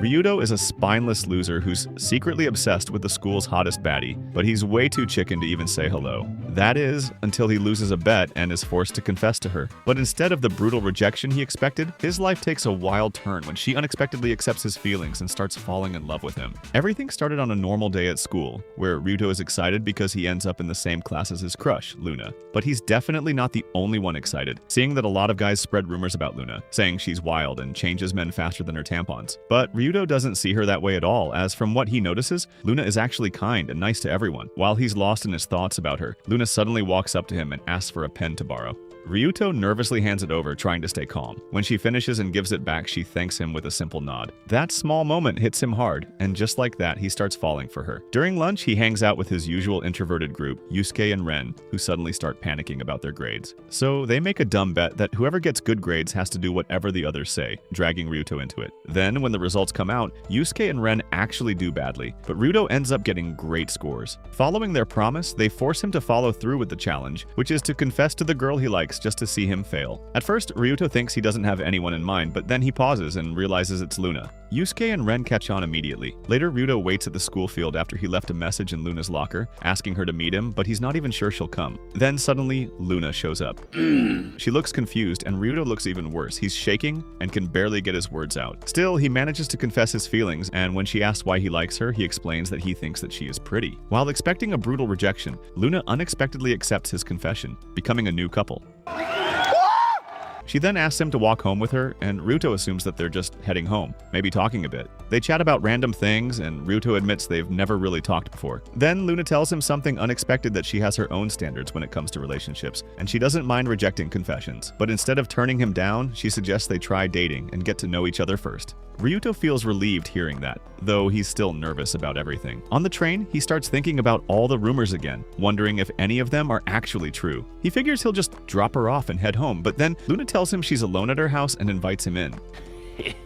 Ryuto is a spineless loser who's secretly obsessed with the school's hottest baddie, but he's way too chicken to even say hello. That is, until he loses a bet and is forced to confess to her. But instead of the brutal rejection he expected, his life takes a wild turn when she unexpectedly accepts his feelings and starts falling in love with him. Everything started on a normal day at school, where Ryuto is excited because he ends up in the same class as his crush, Luna. But he's definitely not the only one excited, seeing that a lot of guys spread rumors about Luna, saying she's wild and changes men faster than her tampons. But Ryuto doesn't see her that way at all, as from what he notices, Luna is actually kind and nice to everyone. While he's lost in his thoughts about her, Luna suddenly walks up to him and asks for a pen to borrow. Ryuto nervously hands it over, trying to stay calm. When she finishes and gives it back, she thanks him with a simple nod. That small moment hits him hard, and just like that, he starts falling for her. During lunch, he hangs out with his usual introverted group, Yusuke and Ren, who suddenly start panicking about their grades. So they make a dumb bet that whoever gets good grades has to do whatever the others say, dragging Ryuto into it. Then, when the results come out, Yusuke and Ren actually do badly, but Ryuto ends up getting great scores. Following their promise, they force him to follow through with the challenge, which is to confess to the girl he likes just to see him fail. At first, Ryuto thinks he doesn't have anyone in mind, but then he pauses and realizes it's Luna. Yusuke and Ren catch on immediately. Later, Ryuto waits at the school field after he left a message in Luna's locker, asking her to meet him, but he's not even sure she'll come. Then suddenly, Luna shows up. She looks confused, and Ryuto looks even worse. He's shaking and can barely get his words out. Still, he manages to confess his feelings, and when she asks why he likes her, he explains that he thinks that she is pretty. While expecting a brutal rejection, Luna unexpectedly accepts his confession, becoming a new couple. She then asks him to walk home with her, and Ryuto assumes that they're just heading home, maybe talking a bit. They chat about random things, and Ryuto admits they've never really talked before. Then Luna tells him something unexpected, that she has her own standards when it comes to relationships, and she doesn't mind rejecting confessions. But instead of turning him down, she suggests they try dating and get to know each other first. Ryuto feels relieved hearing that, though he's still nervous about everything. On the train, he starts thinking about all the rumors again, wondering if any of them are actually true. He figures he'll just drop her off and head home, but then Luna tells him she's alone at her house and invites him in.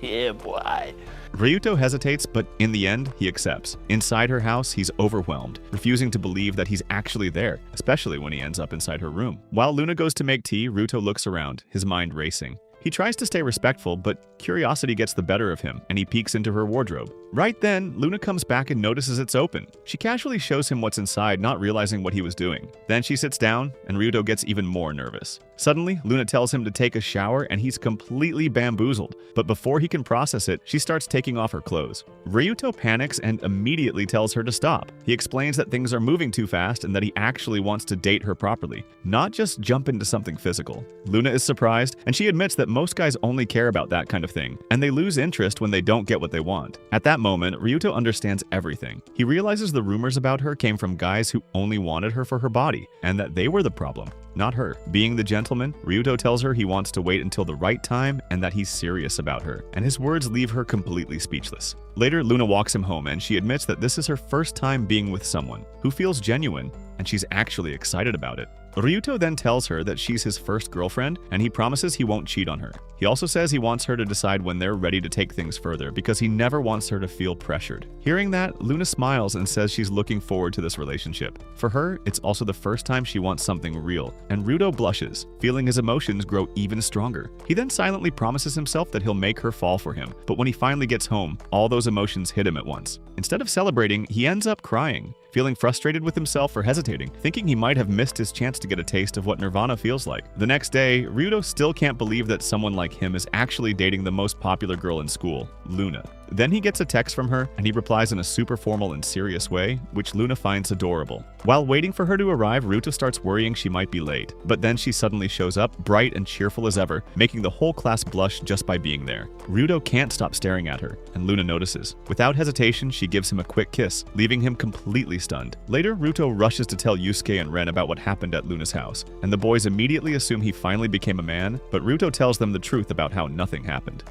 Yeah, boy. Ryuto hesitates, but in the end, he accepts. Inside her house, he's overwhelmed, refusing to believe that he's actually there, especially when he ends up inside her room. While Luna goes to make tea, Ryuto looks around, his mind racing. He tries to stay respectful, but curiosity gets the better of him, and he peeks into her wardrobe. Right then, Luna comes back and notices it's open. She casually shows him what's inside, not realizing what he was doing. Then she sits down, and Ryuto gets even more nervous. Suddenly, Luna tells him to take a shower, and he's completely bamboozled. But before he can process it, she starts taking off her clothes. Ryuto panics and immediately tells her to stop. He explains that things are moving too fast and that he actually wants to date her properly, not just jump into something physical. Luna is surprised, and she admits that most guys only care about that kind of thing, and they lose interest when they don't get what they want. At that moment, Ryuto understands everything. He realizes the rumors about her came from guys who only wanted her for her body, and that they were the problem, not her. Being the gentleman, Ryuto tells her he wants to wait until the right time and that he's serious about her, and his words leave her completely speechless. Later, Luna walks him home, and she admits that this is her first time being with someone who feels genuine, and she's actually excited about it. Ryuto then tells her that she's his first girlfriend, and he promises he won't cheat on her. He also says he wants her to decide when they're ready to take things further, because he never wants her to feel pressured. Hearing that, Luna smiles and says she's looking forward to this relationship. For her, it's also the first time she wants something real, and Ryuto blushes, feeling his emotions grow even stronger. He then silently promises himself that he'll make her fall for him, but when he finally gets home, all those emotions hit him at once. Instead of celebrating, he ends up crying, feeling frustrated with himself for hesitating, thinking he might have missed his chance to get a taste of what nirvana feels like. The next day, Ryuto still can't believe that someone like him is actually dating the most popular girl in school, Luna. Then he gets a text from her, and he replies in a super formal and serious way, which Luna finds adorable. While waiting for her to arrive, Ryuto starts worrying she might be late, but then she suddenly shows up, bright and cheerful as ever, making the whole class blush just by being there. Ryuto can't stop staring at her, and Luna notices. Without hesitation, she gives him a quick kiss, leaving him completely stunned. Later, Ryuto rushes to tell Yusuke and Ren about what happened at Luna's house, and the boys immediately assume he finally became a man, but Ryuto tells them the truth about how nothing happened.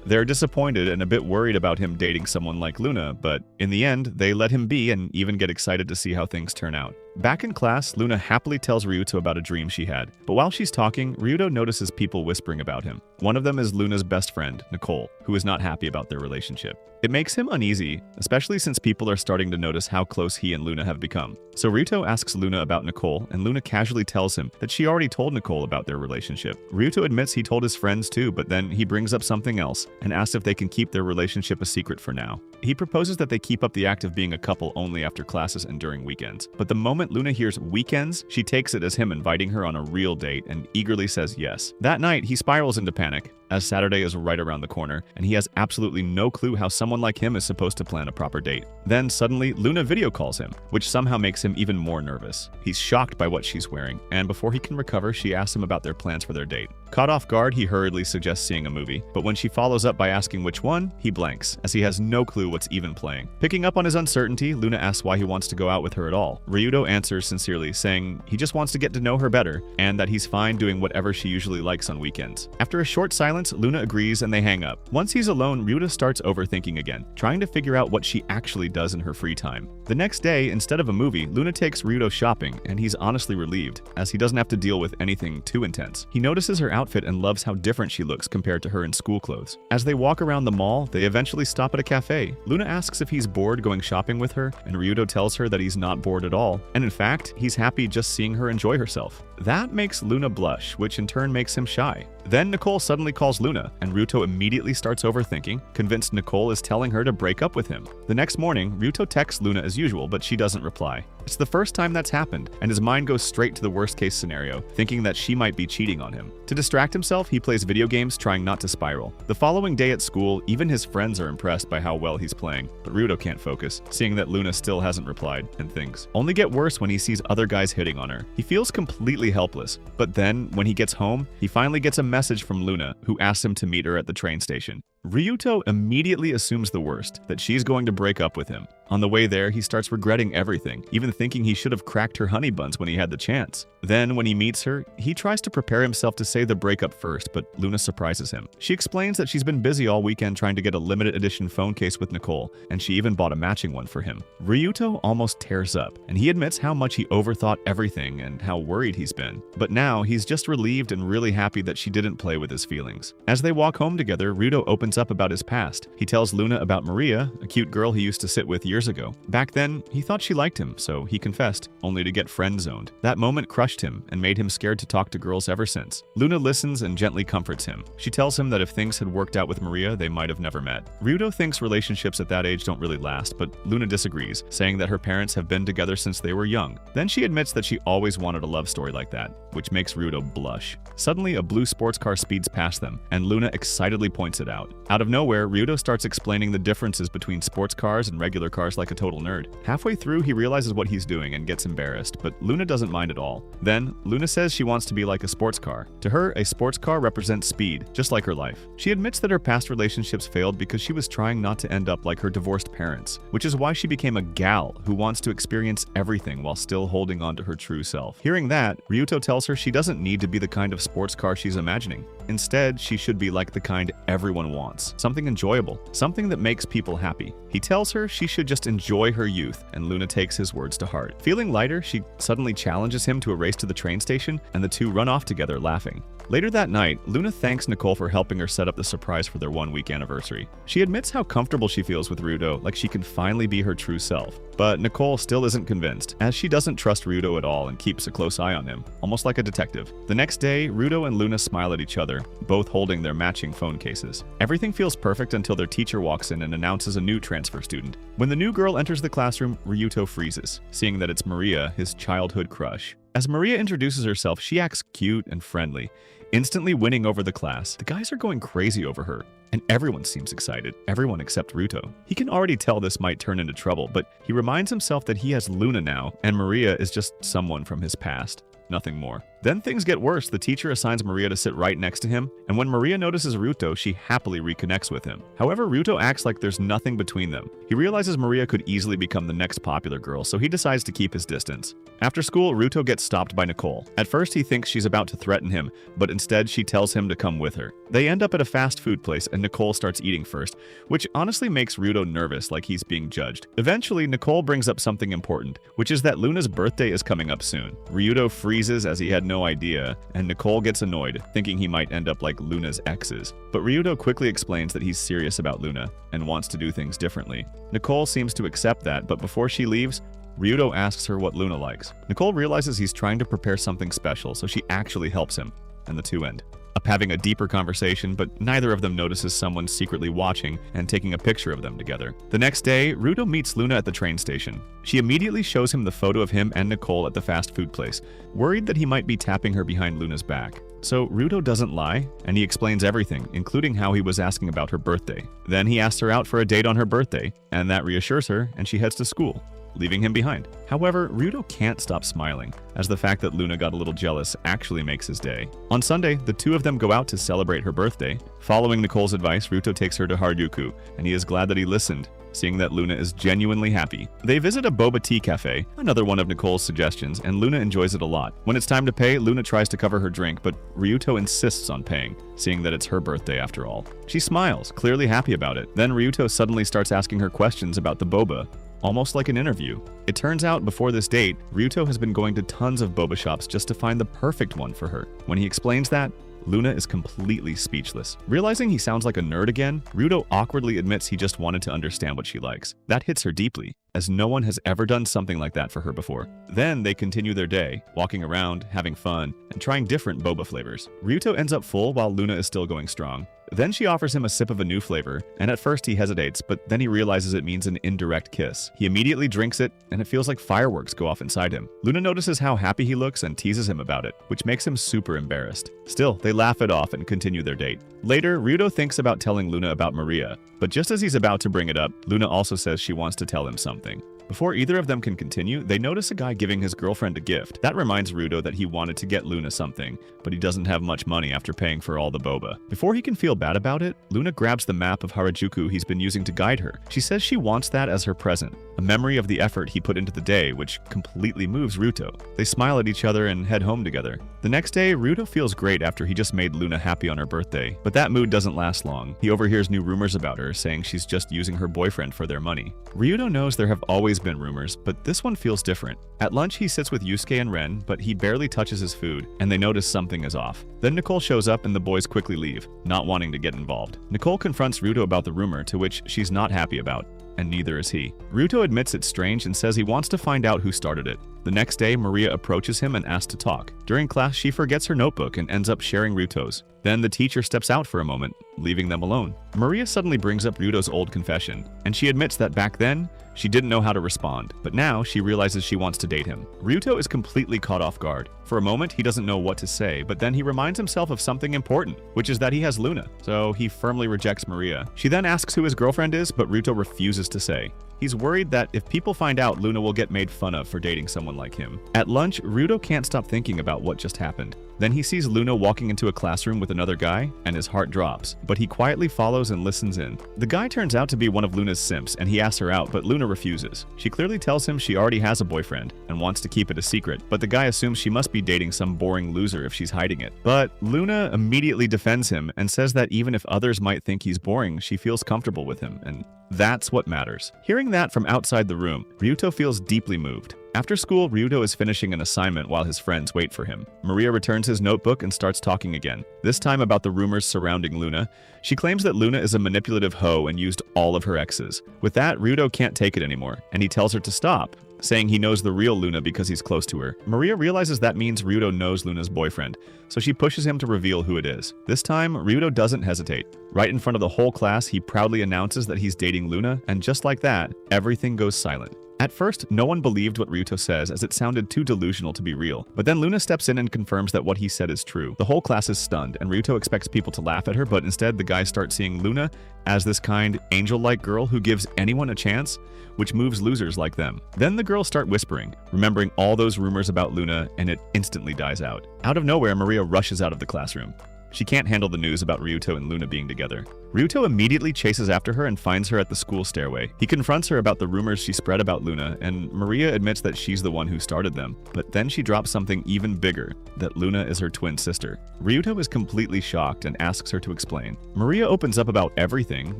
They're disappointed and a bit worried about him dating someone like Luna, but in the end, they let him be and even get excited to see how things turn out. Back in class, Luna happily tells Ryuto about a dream she had. But while she's talking, Ryuto notices people whispering about him. One of them is Luna's best friend, Nicole, who is not happy about their relationship. It makes him uneasy, especially since people are starting to notice how close he and Luna have become. So Ryuto asks Luna about Nicole, and Luna casually tells him that she already told Nicole about their relationship. Ryuto admits he told his friends too, but then he brings up something else and asks if they can keep their relationship a secret for now. He proposes that they keep up the act of being a couple only after classes and during weekends. But the moment Luna hears weekends, she takes it as him inviting her on a real date and eagerly says yes. That night, he spirals into panic, as Saturday is right around the corner, and he has absolutely no clue how someone like him is supposed to plan a proper date. Then suddenly, Luna video calls him, which somehow makes him even more nervous. He's shocked by what she's wearing, and before he can recover, she asks him about their plans for their date. Caught off guard, he hurriedly suggests seeing a movie, but when she follows up by asking which one, he blanks, as he has no clue what's even playing. Picking up on his uncertainty, Luna asks why he wants to go out with her at all. Ryuto answers sincerely, saying he just wants to get to know her better, and that he's fine doing whatever she usually likes on weekends. After a short silence, Luna agrees and they hang up. Once he's alone, Ryuto starts overthinking again, trying to figure out what she actually does in her free time. The next day, instead of a movie, Luna takes Ryuto shopping, and he's honestly relieved, as he doesn't have to deal with anything too intense. He notices her outfit and loves how different she looks compared to her in school clothes. As they walk around the mall, they eventually stop at a cafe. Luna asks if he's bored going shopping with her, and Ryuto tells her that he's not bored at all, and in fact, he's happy just seeing her enjoy herself. That makes Luna blush, which in turn makes him shy. Then Nicole suddenly calls Luna, and Ryuto immediately starts overthinking, convinced Nicole is telling her to break up with him. The next morning, Ryuto texts Luna as usual, but she doesn't reply. It's the first time that's happened, and his mind goes straight to the worst-case scenario, thinking that she might be cheating on him. To distract himself, he plays video games, trying not to spiral. The following day at school, even his friends are impressed by how well he's playing, but Ryuto can't focus, seeing that Luna still hasn't replied, and things only get worse when he sees other guys hitting on her. He feels completely helpless, but then, when he gets home, he finally gets a message from Luna, who asks him to meet her at the train station. Ryuto immediately assumes the worst, that she's going to break up with him. On the way there, he starts regretting everything, even thinking he should have cracked her honey buns when he had the chance. Then, when he meets her, he tries to prepare himself to say the breakup first, but Luna surprises him. She explains that she's been busy all weekend trying to get a limited edition phone case with Nicole, and she even bought a matching one for him. Ryuto almost tears up, and he admits how much he overthought everything and how worried he's been. But now, he's just relieved and really happy that she didn't play with his feelings. As they walk home together, Ryuto opens up about his past. He tells Luna about Maria, a cute girl he used to sit with years ago. Back then, he thought she liked him, so he confessed, only to get friend-zoned. That moment crushed him and made him scared to talk to girls ever since. Luna listens and gently comforts him. She tells him that if things had worked out with Maria, they might have never met. Ryuto thinks relationships at that age don't really last, but Luna disagrees, saying that her parents have been together since they were young. Then she admits that she always wanted a love story like that, which makes Ryuto blush. Suddenly, a blue sports car speeds past them, and Luna excitedly points it out. Out of nowhere, Ryuto starts explaining the differences between sports cars and regular cars like a total nerd. Halfway through, he realizes what he's doing and gets embarrassed, but Luna doesn't mind at all. Then, Luna says she wants to be like a sports car. To her, a sports car represents speed, just like her life. She admits that her past relationships failed because she was trying not to end up like her divorced parents, which is why she became a gal who wants to experience everything while still holding on to her true self. Hearing that, Ryuto tells her she doesn't need to be the kind of sports car she's imagining. Instead, she should be like the kind everyone wants. Something enjoyable. Something that makes people happy. He tells her she should just enjoy her youth, and Luna takes his words to heart. Feeling lighter, she suddenly challenges him to a race to the train station, and the two run off together laughing. Later that night, Luna thanks Nicole for helping her set up the surprise for their 1-week anniversary. She admits how comfortable she feels with Ryuto, like she can finally be her true self. But Nicole still isn't convinced, as she doesn't trust Ryuto at all and keeps a close eye on him, almost like a detective. The next day, Ryuto and Luna smile at each other, both holding their matching phone cases. Everything feels perfect until their teacher walks in and announces a new transfer student. When the new girl enters the classroom, Ryuto freezes, seeing that it's Maria, his childhood crush. As Maria introduces herself, she acts cute and friendly, instantly winning over the class. The guys are going crazy over her, and everyone seems excited, everyone except Ryuto. He can already tell this might turn into trouble, but he reminds himself that he has Luna now, and Maria is just someone from his past, nothing more. Then things get worse. The teacher assigns Maria to sit right next to him, and when Maria notices Ryuto, she happily reconnects with him. However, Ryuto acts like there's nothing between them. He realizes Maria could easily become the next popular girl, so he decides to keep his distance. After school, Ryuto gets stopped by Nicole. At first, he thinks she's about to threaten him, but instead she tells him to come with her. They end up at a fast food place, and Nicole starts eating first, which honestly makes Ryuto nervous, like he's being judged. Eventually, Nicole brings up something important, which is that Luna's birthday is coming up soon. Ryuto freezes as he had no idea, and Nicole gets annoyed, thinking he might end up like Luna's exes. But Ryuto quickly explains that he's serious about Luna and wants to do things differently. Nicole seems to accept that, but before she leaves, Ryuto asks her what Luna likes. Nicole realizes he's trying to prepare something special, so she actually helps him, and the two end up having a deeper conversation, but neither of them notices someone secretly watching and taking a picture of them together. The next day, Ryuto meets Luna at the train station. She immediately shows him the photo of him and Nicole at the fast food place, worried that he might be tapping her behind Luna's back. So Ryuto doesn't lie, and he explains everything, including how he was asking about her birthday. Then he asks her out for a date on her birthday, and that reassures her, and she heads to school, leaving him behind. However, Ryuto can't stop smiling, as the fact that Luna got a little jealous actually makes his day. On Sunday, the two of them go out to celebrate her birthday. Following Nicole's advice, Ryuto takes her to Harajuku, and he is glad that he listened, seeing that Luna is genuinely happy. They visit a boba tea cafe, another one of Nicole's suggestions, and Luna enjoys it a lot. When it's time to pay, Luna tries to cover her drink, but Ryuto insists on paying, seeing that it's her birthday after all. She smiles, clearly happy about it. Then Ryuto suddenly starts asking her questions about the boba, almost like an interview. It turns out before this date, Ryuto has been going to tons of boba shops just to find the perfect one for her. When he explains that, Luna is completely speechless. Realizing he sounds like a nerd again, Ryuto awkwardly admits he just wanted to understand what she likes. That hits her deeply, as no one has ever done something like that for her before. Then they continue their day, walking around, having fun, and trying different boba flavors. Ryuto ends up full while Luna is still going strong. Then she offers him a sip of a new flavor, and at first he hesitates, but then he realizes it means an indirect kiss. He immediately drinks it, and it feels like fireworks go off inside him. Luna notices how happy he looks and teases him about it, which makes him super embarrassed. Still, they laugh it off and continue their date. Later, Ryuto thinks about telling Luna about Maria, but just as he's about to bring it up, Luna also says she wants to tell him something. Before either of them can continue, they notice a guy giving his girlfriend a gift. That reminds Ryuto that he wanted to get Luna something, but he doesn't have much money after paying for all the boba. Before he can feel bad about it, Luna grabs the map of Harajuku he's been using to guide her. She says she wants that as her present, a memory of the effort he put into the day, which completely moves Ryuto. They smile at each other and head home together. The next day, Ryuto feels great after he just made Luna happy on her birthday, but that mood doesn't last long. He overhears new rumors about her, saying she's just using her boyfriend for their money. Ryuto knows there have always been rumors, but this one feels different. At lunch, he sits with Yusuke and Ren, but he barely touches his food, and they notice something is off. Then Nicole shows up and the boys quickly leave, not wanting to get involved. Nicole confronts Ryuto about the rumor, to which she's not happy about, and neither is he. Ryuto admits it's strange and says he wants to find out who started it. The next day, Maria approaches him and asks to talk. During class, she forgets her notebook and ends up sharing Ryuto's. Then the teacher steps out for a moment, leaving them alone. Maria suddenly brings up Ryuto's old confession, and she admits that back then, she didn't know how to respond, but now she realizes she wants to date him. Ryuto is completely caught off guard. For a moment, he doesn't know what to say, but then he reminds himself of something important, which is that he has Luna, so he firmly rejects Maria. She then asks who his girlfriend is, but Ryuto refuses to say. He's worried that if people find out, Luna will get made fun of for dating someone like him. At lunch, Ryuto can't stop thinking about what just happened. Then he sees Luna walking into a classroom with another guy, and his heart drops, but he quietly follows and listens in. The guy turns out to be one of Luna's simps, and he asks her out, but Luna refuses. She clearly tells him she already has a boyfriend and wants to keep it a secret, but the guy assumes she must be dating some boring loser if she's hiding it. But Luna immediately defends him and says that even if others might think he's boring, she feels comfortable with him, and that's what matters. Hearing that from outside the room, Ryuto feels deeply moved. After school, Ryuto is finishing an assignment while his friends wait for him. Maria returns his notebook and starts talking again, this time about the rumors surrounding Luna. She claims that Luna is a manipulative hoe and used all of her exes. With that, Ryuto can't take it anymore, and he tells her to stop, saying he knows the real Luna because he's close to her. Maria realizes that means Ryuto knows Luna's boyfriend, so she pushes him to reveal who it is. This time, Ryuto doesn't hesitate. Right in front of the whole class, he proudly announces that he's dating Luna, and just like that, everything goes silent. At first, no one believed what Ryuto says as it sounded too delusional to be real. But then Luna steps in and confirms that what he said is true. The whole class is stunned, and Ryuto expects people to laugh at her, but instead the guys start seeing Luna as this kind, angel-like girl who gives anyone a chance, which moves losers like them. Then the girls start whispering, remembering all those rumors about Luna, and it instantly dies out. Out of nowhere, Maria rushes out of the classroom. She can't handle the news about Ryuto and Luna being together. Ryuto immediately chases after her and finds her at the school stairway. He confronts her about the rumors she spread about Luna, and Maria admits that she's the one who started them. But then she drops something even bigger, that Luna is her twin sister. Ryuto is completely shocked and asks her to explain. Maria opens up about everything,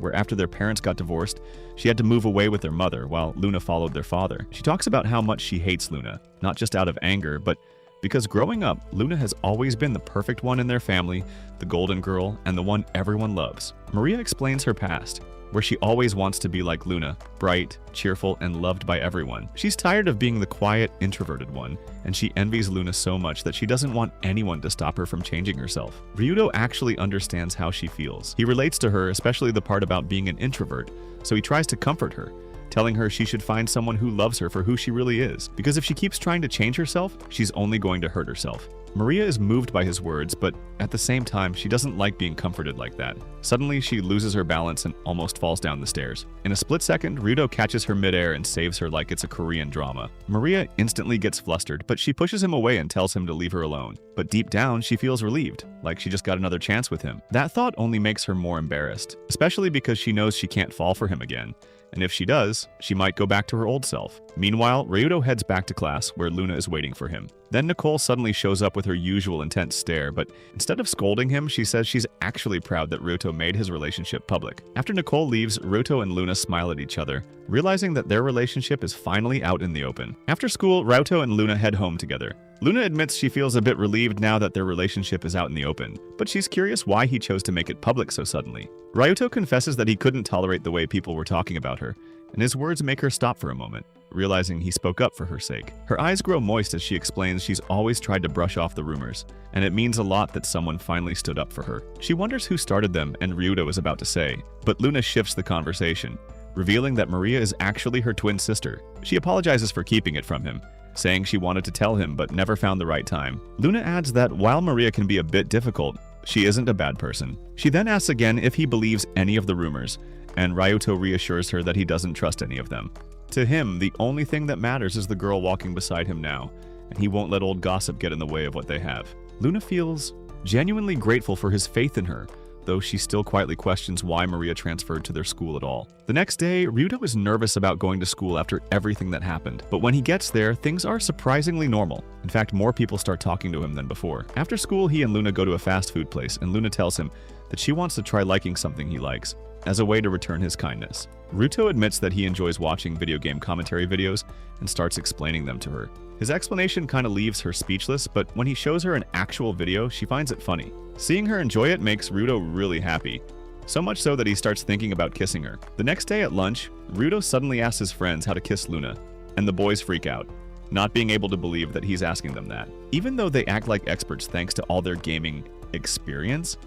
where after their parents got divorced, she had to move away with their mother while Luna followed their father. She talks about how much she hates Luna, not just out of anger, but because growing up, Luna has always been the perfect one in their family, the golden girl, and the one everyone loves. Maria explains her past, where she always wants to be like Luna, bright, cheerful, and loved by everyone. She's tired of being the quiet, introverted one, and she envies Luna so much that she doesn't want anyone to stop her from changing herself. Ryuto actually understands how she feels. He relates to her, especially the part about being an introvert, so he tries to comfort her, telling her she should find someone who loves her for who she really is, because if she keeps trying to change herself, she's only going to hurt herself. Maria is moved by his words, but at the same time, she doesn't like being comforted like that. Suddenly, she loses her balance and almost falls down the stairs. In a split second, Ryuto catches her midair and saves her like it's a Korean drama. Maria instantly gets flustered, but she pushes him away and tells him to leave her alone. But deep down, she feels relieved, like she just got another chance with him. That thought only makes her more embarrassed, especially because she knows she can't fall for him again. And if she does, she might go back to her old self. Meanwhile, Ryuto heads back to class where Luna is waiting for him. Then Nicole suddenly shows up with her usual intense stare, but instead of scolding him, she says she's actually proud that Ryuto made his relationship public. After Nicole leaves, Ryuto and Luna smile at each other, realizing that their relationship is finally out in the open. After school, Ryuto and Luna head home together. Luna admits she feels a bit relieved now that their relationship is out in the open, but she's curious why he chose to make it public so suddenly. Ryuto confesses that he couldn't tolerate the way people were talking about her, and his words make her stop for a moment, realizing he spoke up for her sake. Her eyes grow moist as she explains she's always tried to brush off the rumors, and it means a lot that someone finally stood up for her. She wonders who started them, and Ryuto is about to say, but Luna shifts the conversation, revealing that Maria is actually her twin sister. She apologizes for keeping it from him, saying she wanted to tell him but never found the right time. Luna adds that while Maria can be a bit difficult, she isn't a bad person. She then asks again if he believes any of the rumors, and Ryuto reassures her that he doesn't trust any of them. To him, the only thing that matters is the girl walking beside him now, and he won't let old gossip get in the way of what they have. Luna feels genuinely grateful for his faith in her, though she still quietly questions why Maria transferred to their school at all. The next day, Ryuto is nervous about going to school after everything that happened, but when he gets there, things are surprisingly normal. In fact, more people start talking to him than before. After school, he and Luna go to a fast food place, and Luna tells him that she wants to try liking something he likes, as a way to return his kindness. Ryuto admits that he enjoys watching video game commentary videos and starts explaining them to her. His explanation kind of leaves her speechless, but when he shows her an actual video, she finds it funny. Seeing her enjoy it makes Ryuto really happy, so much so that he starts thinking about kissing her. The next day at lunch, Ryuto suddenly asks his friends how to kiss Luna, and the boys freak out, not being able to believe that he's asking them that. Even though they act like experts thanks to all their gaming experience,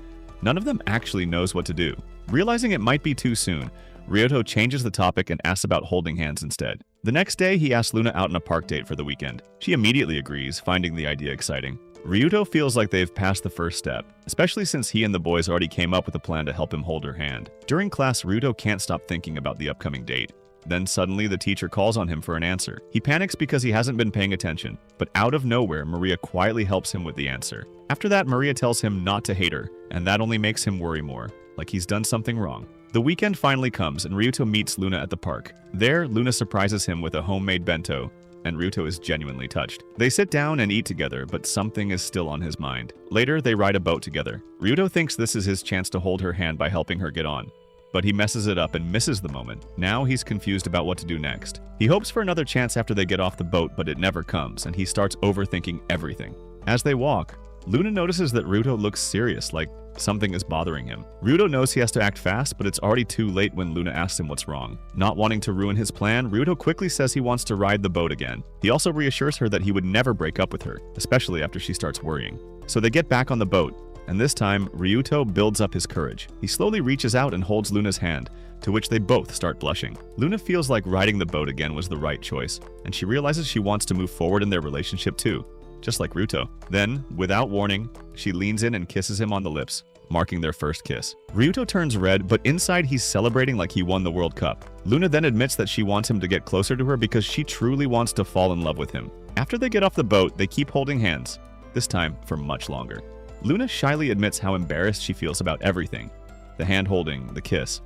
none of them actually knows what to do. Realizing it might be too soon, Ryuto changes the topic and asks about holding hands instead. The next day, he asks Luna out on a park date for the weekend. She immediately agrees, finding the idea exciting. Ryuto feels like they've passed the first step, especially since he and the boys already came up with a plan to help him hold her hand. During class, Ryuto can't stop thinking about the upcoming date. Then suddenly, the teacher calls on him for an answer. He panics because he hasn't been paying attention, but out of nowhere, Maria quietly helps him with the answer. After that, Maria tells him not to hate her, and that only makes him worry more, like he's done something wrong. The weekend finally comes, and Ryuto meets Luna at the park. There, Luna surprises him with a homemade bento, and Ryuto is genuinely touched. They sit down and eat together, but something is still on his mind. Later, they ride a boat together. Ryuto thinks this is his chance to hold her hand by helping her get on, but he messes it up and misses the moment. Now he's confused about what to do next. He hopes for another chance after they get off the boat, but it never comes, and he starts overthinking everything. As they walk, Luna notices that Ryuto looks serious, like something is bothering him. Ryuto knows he has to act fast, but it's already too late when Luna asks him what's wrong. Not wanting to ruin his plan, Ryuto quickly says he wants to ride the boat again. He also reassures her that he would never break up with her, especially after she starts worrying. So they get back on the boat, and this time, Ryuto builds up his courage. He slowly reaches out and holds Luna's hand, to which they both start blushing. Luna feels like riding the boat again was the right choice, and she realizes she wants to move forward in their relationship too, just like Ryuto. Then, without warning, she leans in and kisses him on the lips, marking their first kiss. Ryuto turns red, but inside he's celebrating like he won the World Cup. Luna then admits that she wants him to get closer to her because she truly wants to fall in love with him. After they get off the boat, they keep holding hands, this time for much longer. Luna shyly admits how embarrassed she feels about everything, the hand-holding, the kiss,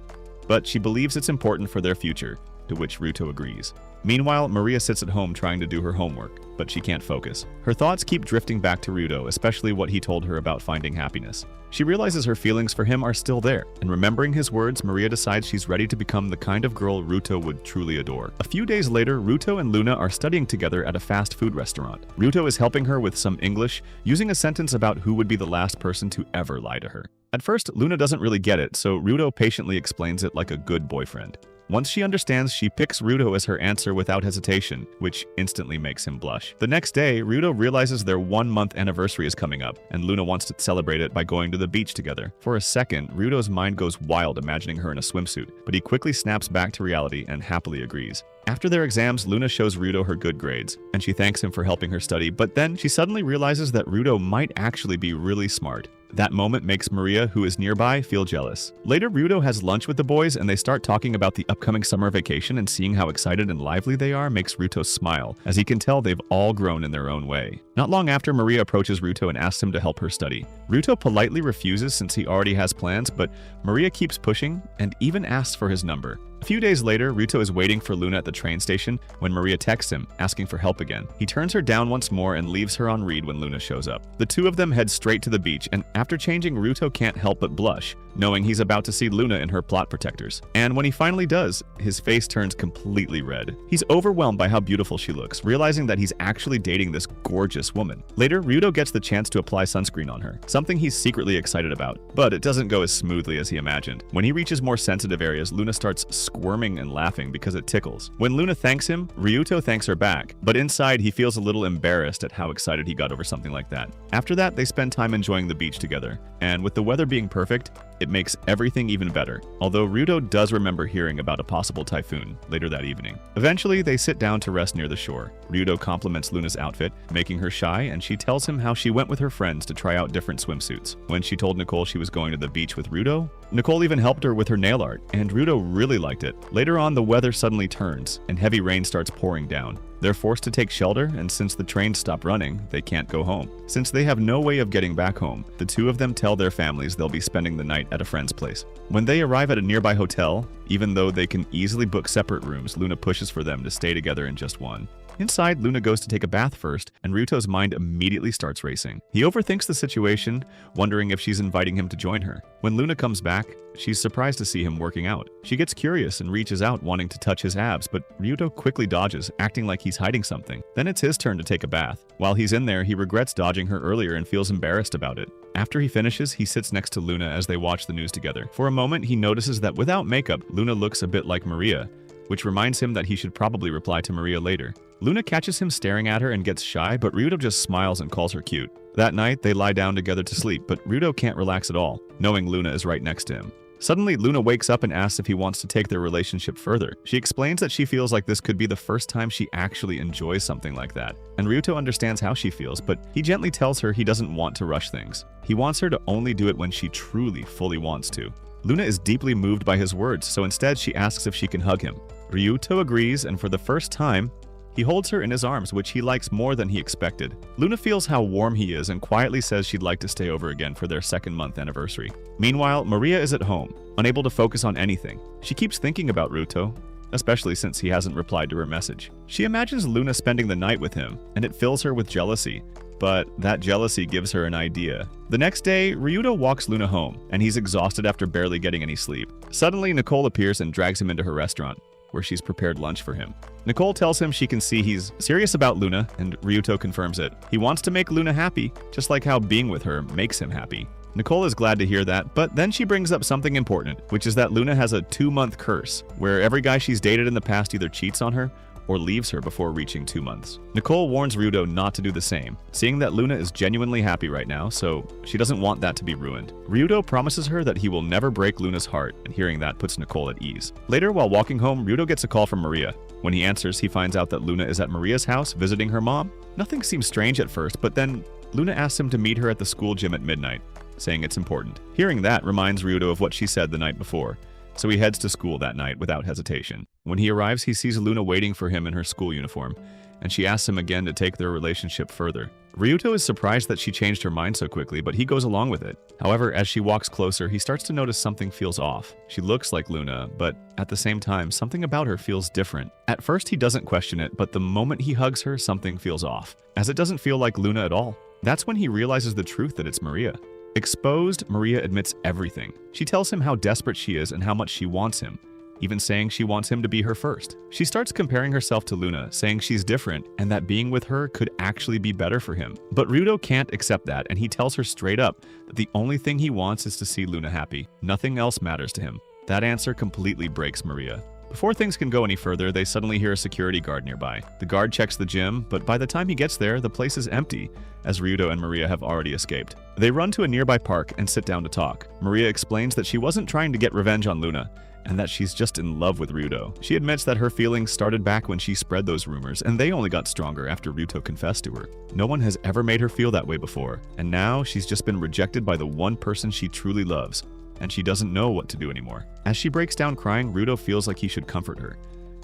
but she believes it's important for their future, to which Ryuto agrees. Meanwhile, Maria sits at home trying to do her homework, but she can't focus. Her thoughts keep drifting back to Ryuto, especially what he told her about finding happiness. She realizes her feelings for him are still there, and remembering his words, Maria decides she's ready to become the kind of girl Ryuto would truly adore. A few days later, Ryuto and Luna are studying together at a fast food restaurant. Ryuto is helping her with some English, using a sentence about who would be the last person to ever lie to her. At first, Luna doesn't really get it, so Ryuto patiently explains it like a good boyfriend. Once she understands, she picks Ryuto as her answer without hesitation, which instantly makes him blush. The next day, Ryuto realizes their 1-month anniversary is coming up, and Luna wants to celebrate it by going to the beach together. For a second, Ryuto's mind goes wild imagining her in a swimsuit, but he quickly snaps back to reality and happily agrees. After their exams, Luna shows Ryuto her good grades, and she thanks him for helping her study, but then she suddenly realizes that Ryuto might actually be really smart. That moment makes Maria, who is nearby, feel jealous. Later, Ryuto has lunch with the boys and they start talking about the upcoming summer vacation, and seeing how excited and lively they are makes Ryuto smile, as he can tell they've all grown in their own way. Not long after, Maria approaches Ryuto and asks him to help her study. Ryuto politely refuses since he already has plans, but Maria keeps pushing and even asks for his number. A few days later, Ryuto is waiting for Luna at the train station when Maria texts him, asking for help again. He turns her down once more and leaves her on read when Luna shows up. The two of them head straight to the beach, and after changing, Ryuto can't help but blush, knowing he's about to see Luna in her plot protectors. And when he finally does, his face turns completely red. He's overwhelmed by how beautiful she looks, realizing that he's actually dating this gorgeous woman. Later, Ryuto gets the chance to apply sunscreen on her, something he's secretly excited about, but it doesn't go as smoothly as he imagined. When he reaches more sensitive areas, Luna starts squirming and laughing because it tickles. When Luna thanks him, Ryuto thanks her back, but inside he feels a little embarrassed at how excited he got over something like that. After that, they spend time enjoying the beach together, and with the weather being perfect, it makes everything even better, although Ryuto does remember hearing about a possible typhoon later that evening. Eventually, they sit down to rest near the shore. Ryuto compliments Luna's outfit, making her shy, and she tells him how she went with her friends to try out different swimsuits. When she told Nicole she was going to the beach with Ryuto, Nicole even helped her with her nail art, and Ryuto really liked it. Later on, the weather suddenly turns, and heavy rain starts pouring down. They're forced to take shelter, and since the trains stop running, they can't go home. Since they have no way of getting back home, the two of them tell their families they'll be spending the night at a friend's place. When they arrive at a nearby hotel, even though they can easily book separate rooms, Luna pushes for them to stay together in just one. Inside, Luna goes to take a bath first, and Ryuto's mind immediately starts racing. He overthinks the situation, wondering if she's inviting him to join her. When Luna comes back, she's surprised to see him working out. She gets curious and reaches out, wanting to touch his abs, but Ryuto quickly dodges, acting like he's hiding something. Then it's his turn to take a bath. While he's in there, he regrets dodging her earlier and feels embarrassed about it. After he finishes, he sits next to Luna as they watch the news together. For a moment, he notices that without makeup, Luna looks a bit like Maria, which reminds him that he should probably reply to Maria later. Luna catches him staring at her and gets shy, but Ryuto just smiles and calls her cute. That night, they lie down together to sleep, but Ryuto can't relax at all, knowing Luna is right next to him. Suddenly, Luna wakes up and asks if he wants to take their relationship further. She explains that she feels like this could be the first time she actually enjoys something like that. And Ryuto understands how she feels, but he gently tells her he doesn't want to rush things. He wants her to only do it when she truly, fully wants to. Luna is deeply moved by his words, so instead she asks if she can hug him. Ryuto agrees, and for the first time, he holds her in his arms, which he likes more than he expected. Luna feels how warm he is and quietly says she'd like to stay over again for their second-month anniversary. Meanwhile, Maria is at home, unable to focus on anything. She keeps thinking about Ryuto, especially since he hasn't replied to her message. She imagines Luna spending the night with him, and it fills her with jealousy. But that jealousy gives her an idea. The next day, Ryuto walks Luna home, and he's exhausted after barely getting any sleep. Suddenly, Nicole appears and drags him into her restaurant, where she's prepared lunch for him. Nicole tells him she can see he's serious about Luna, and Ryuto confirms it. He wants to make Luna happy, just like how being with her makes him happy. Nicole is glad to hear that, but then she brings up something important, which is that Luna has a 2-month curse, where every guy she's dated in the past either cheats on her or leaves her before reaching 2 months. Nicole warns Ryudo not to do the same, seeing that Luna is genuinely happy right now, so she doesn't want that to be ruined. Ryudo promises her that he will never break Luna's heart, and hearing that puts Nicole at ease. Later, while walking home, Ryudo gets a call from Maria. When he answers, he finds out that Luna is at Maria's house visiting her mom. Nothing seems strange at first, but then Luna asks him to meet her at the school gym at midnight, saying it's important. Hearing that reminds Ryudo of what she said the night before, so he heads to school that night without hesitation. When he arrives, he sees Luna waiting for him in her school uniform, and she asks him again to take their relationship further. Ryuto is surprised that she changed her mind so quickly, but he goes along with it. However, as she walks closer, he starts to notice something feels off. She looks like Luna, but at the same time, something about her feels different. At first, he doesn't question it, but the moment he hugs her, something feels off, as it doesn't feel like Luna at all. That's when he realizes the truth that it's Maria. Exposed, Maria admits everything. She tells him how desperate she is and how much she wants him, even saying she wants him to be her first. She starts comparing herself to Luna, saying she's different and that being with her could actually be better for him. But Ryudo can't accept that, and he tells her straight up that the only thing he wants is to see Luna happy. Nothing else matters to him. That answer completely breaks Maria. Before things can go any further, they suddenly hear a security guard nearby. The guard checks the gym, but by the time he gets there, the place is empty, as Ryudo and Maria have already escaped. They run to a nearby park and sit down to talk. Maria explains that she wasn't trying to get revenge on Luna, and that she's just in love with Ryudo. She admits that her feelings started back when she spread those rumors, and they only got stronger after Ryuto confessed to her. No one has ever made her feel that way before, and now she's just been rejected by the one person she truly loves, and she doesn't know what to do anymore. As she breaks down crying, Ryudo feels like he should comfort her.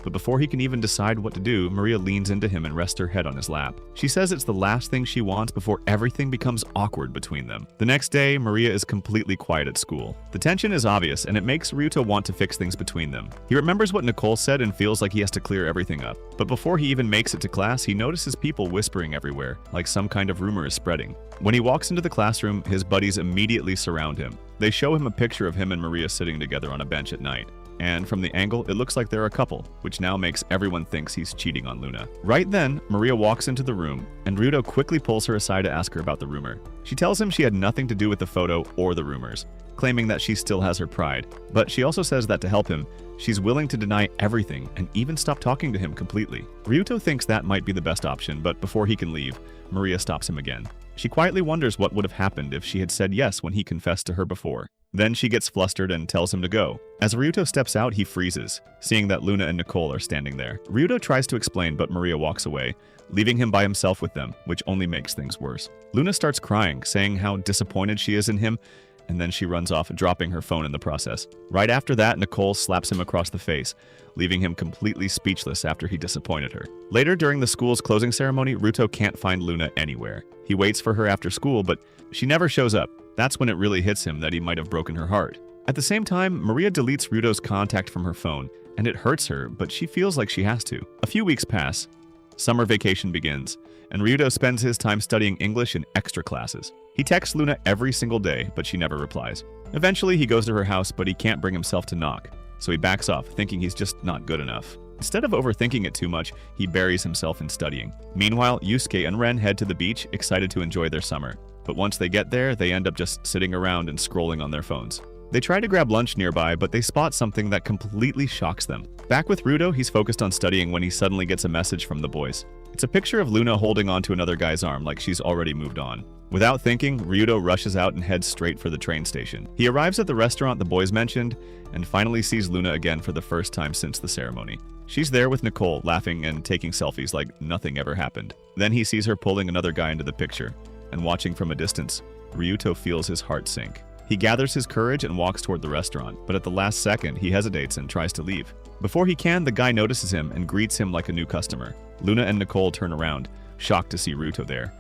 But before he can even decide what to do, Maria leans into him and rests her head on his lap. She says it's the last thing she wants before everything becomes awkward between them. The next day, Maria is completely quiet at school. The tension is obvious, and it makes Ryuto want to fix things between them. He remembers what Nicole said and feels like he has to clear everything up. But before he even makes it to class, he notices people whispering everywhere, like some kind of rumor is spreading. When he walks into the classroom, his buddies immediately surround him. They show him a picture of him and Maria sitting together on a bench at night. And from the angle, it looks like they're a couple, which now makes everyone thinks he's cheating on Luna. Right then, Maria walks into the room, and Ryudo quickly pulls her aside to ask her about the rumor. She tells him she had nothing to do with the photo or the rumors, claiming that she still has her pride. But she also says that to help him, she's willing to deny everything and even stop talking to him completely. Ryuto thinks that might be the best option, but before he can leave, Maria stops him again. She quietly wonders what would have happened if she had said yes when he confessed to her before. Then she gets flustered and tells him to go. As Ryuto steps out, he freezes, seeing that Luna and Nicole are standing there. Ryuto tries to explain, but Maria walks away, leaving him by himself with them, which only makes things worse. Luna starts crying, saying how disappointed she is in him, and then she runs off, dropping her phone in the process. Right after that, Nicole slaps him across the face, leaving him completely speechless after he disappointed her. Later, during the school's closing ceremony, Ryuto can't find Luna anywhere. He waits for her after school, but she never shows up. That's when it really hits him that he might have broken her heart. At the same time, Maria deletes Ryudo's contact from her phone, and it hurts her, but she feels like she has to. A few weeks pass. Summer vacation begins, and Ryudo spends his time studying English in extra classes. He texts Luna every single day, but she never replies. Eventually, he goes to her house, but he can't bring himself to knock, so he backs off, thinking he's just not good enough. Instead of overthinking it too much, he buries himself in studying. Meanwhile, Yusuke and Ren head to the beach, excited to enjoy their summer. But once they get there, they end up just sitting around and scrolling on their phones. They try to grab lunch nearby, but they spot something that completely shocks them. Back with Ryudo, he's focused on studying when he suddenly gets a message from the boys. It's a picture of Luna holding onto another guy's arm like she's already moved on. Without thinking, Ryudo rushes out and heads straight for the train station. He arrives at the restaurant the boys mentioned, and finally sees Luna again for the first time since the ceremony. She's there with Nicole, laughing and taking selfies like nothing ever happened. Then he sees her pulling another guy into the picture, and watching from a distance, Ryuto feels his heart sink. He gathers his courage and walks toward the restaurant, but at the last second, he hesitates and tries to leave. Before he can, the guy notices him and greets him like a new customer. Luna and Nicole turn around, shocked to see Ryuto there,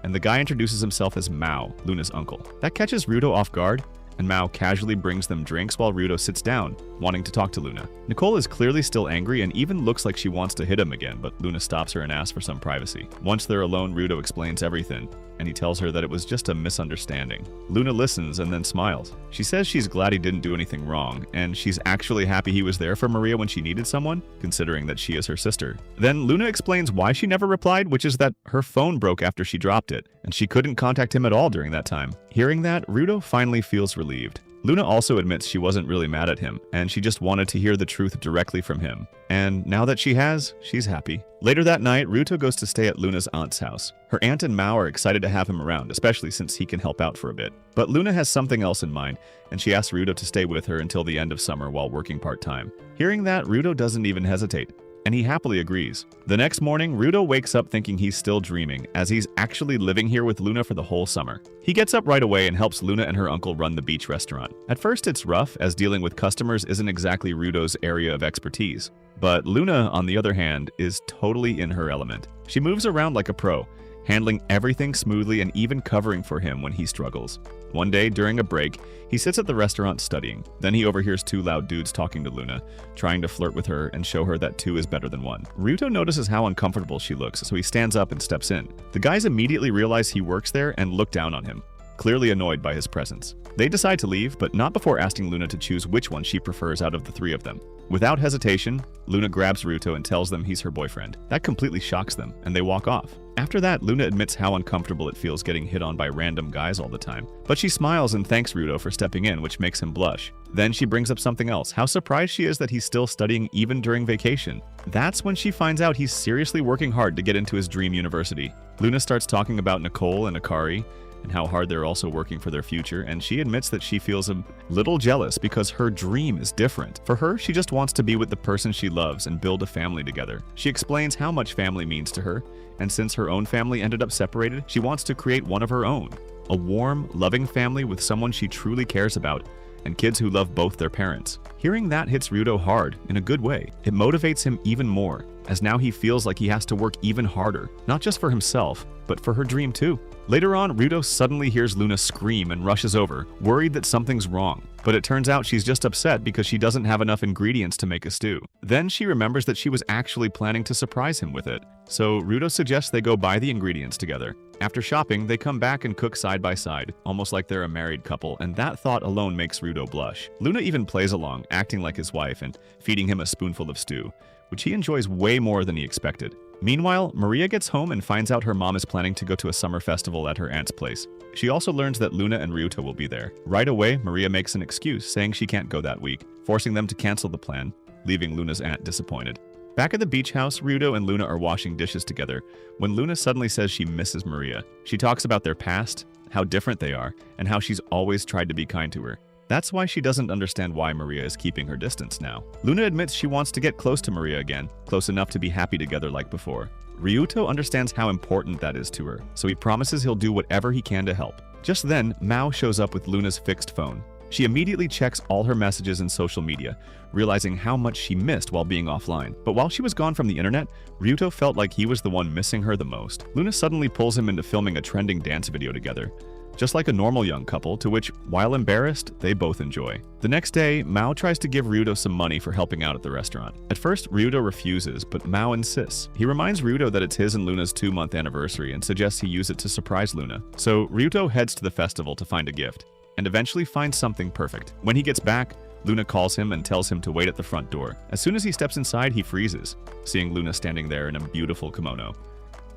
and the guy introduces himself as Mao, Luna's uncle. That catches Ryuto off guard, and Mao casually brings them drinks while Ryuto sits down, wanting to talk to Luna. Nicole is clearly still angry and even looks like she wants to hit him again, but Luna stops her and asks for some privacy. Once they're alone, Ryuto explains everything, and he tells her that it was just a misunderstanding. Luna listens and then smiles. She says she's glad he didn't do anything wrong, and she's actually happy he was there for Maria when she needed someone, considering that she is her sister. Then Luna explains why she never replied, which is that her phone broke after she dropped it, and she couldn't contact him at all during that time. Hearing that, Ryuto finally feels relieved. Luna also admits she wasn't really mad at him, and she just wanted to hear the truth directly from him. And now that she has, she's happy. Later that night, Ryuto goes to stay at Luna's aunt's house. Her aunt and Mao are excited to have him around, especially since he can help out for a bit. But Luna has something else in mind, and she asks Ryuto to stay with her until the end of summer while working part-time. Hearing that, Ryuto doesn't even hesitate, and he happily agrees. The next morning, Ryuto wakes up thinking he's still dreaming, as he's actually living here with Luna for the whole summer. He gets up right away and helps Luna and her uncle run the beach restaurant. At first, it's rough, as dealing with customers isn't exactly Ryuto's area of expertise. But Luna, on the other hand, is totally in her element. She moves around like a pro, handling everything smoothly and even covering for him when he struggles. One day, during a break, he sits at the restaurant studying. Then he overhears two loud dudes talking to Luna, trying to flirt with her and show her that two is better than one. Ryuto notices how uncomfortable she looks, so he stands up and steps in. The guys immediately realize he works there and look down on him, clearly annoyed by his presence. They decide to leave, but not before asking Luna to choose which one she prefers out of the three of them. Without hesitation, Luna grabs Ryuto and tells them he's her boyfriend. That completely shocks them, and they walk off. After that, Luna admits how uncomfortable it feels getting hit on by random guys all the time. But she smiles and thanks Ryuto for stepping in, which makes him blush. Then she brings up something else, how surprised she is that he's still studying even during vacation. That's when she finds out he's seriously working hard to get into his dream university. Luna starts talking about Nicole and Akari, and how hard they're also working for their future, and she admits that she feels a little jealous because her dream is different. For her, she just wants to be with the person she loves and build a family together. She explains how much family means to her, and since her own family ended up separated, she wants to create one of her own. A warm, loving family with someone she truly cares about, and kids who love both their parents. Hearing that hits Ryuto hard, in a good way. It motivates him even more, as now he feels like he has to work even harder, not just for himself, but for her dream too. Later on, Ryuto suddenly hears Luna scream and rushes over, worried that something's wrong. But it turns out she's just upset because she doesn't have enough ingredients to make a stew. Then she remembers that she was actually planning to surprise him with it. So Ryuto suggests they go buy the ingredients together. After shopping, they come back and cook side by side, almost like they're a married couple, and that thought alone makes Ryuto blush. Luna even plays along, acting like his wife and feeding him a spoonful of stew, which he enjoys way more than he expected. Meanwhile, Maria gets home and finds out her mom is planning to go to a summer festival at her aunt's place. She also learns that Luna and Ryuto will be there. Right away, Maria makes an excuse, saying she can't go that week, forcing them to cancel the plan, leaving Luna's aunt disappointed. Back at the beach house, Ryuto and Luna are washing dishes together when Luna suddenly says she misses Maria. She talks about their past, how different they are, and how she's always tried to be kind to her. That's why she doesn't understand why Maria is keeping her distance now. Luna admits she wants to get close to Maria again, close enough to be happy together like before. Ryuto understands how important that is to her, so he promises he'll do whatever he can to help. Just then, Mao shows up with Luna's fixed phone. She immediately checks all her messages and social media, realizing how much she missed while being offline. But while she was gone from the internet, Ryuto felt like he was the one missing her the most. Luna suddenly pulls him into filming a trending dance video together, just like a normal young couple, to which, while embarrassed, they both enjoy. The next day, Mao tries to give Ryuto some money for helping out at the restaurant. At first, Ryuto refuses, but Mao insists. He reminds Ryuto that it's his and Luna's 2-month anniversary and suggests he use it to surprise Luna. So Ryuto heads to the festival to find a gift, and eventually finds something perfect. When he gets back, Luna calls him and tells him to wait at the front door. As soon as he steps inside, he freezes, seeing Luna standing there in a beautiful kimono.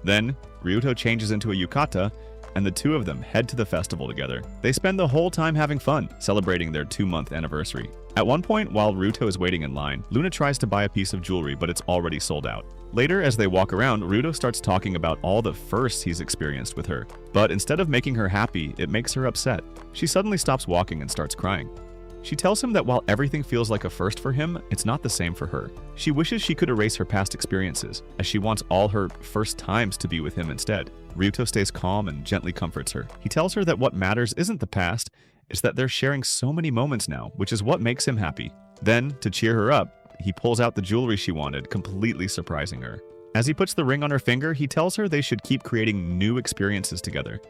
Then, Ryuto changes into a yukata, and the two of them head to the festival together. They spend the whole time having fun, celebrating their 2-month anniversary. At one point, while Ryuto is waiting in line, Luna tries to buy a piece of jewelry, but it's already sold out. Later, as they walk around, Ryuto starts talking about all the firsts he's experienced with her. But instead of making her happy, it makes her upset. She suddenly stops walking and starts crying. She tells him that while everything feels like a first for him, it's not the same for her. She wishes she could erase her past experiences, as she wants all her first times to be with him instead. Ryuto stays calm and gently comforts her. He tells her that what matters isn't the past, it's that they're sharing so many moments now, which is what makes him happy. Then, to cheer her up, he pulls out the jewelry she wanted, completely surprising her. As he puts the ring on her finger, he tells her they should keep creating new experiences together.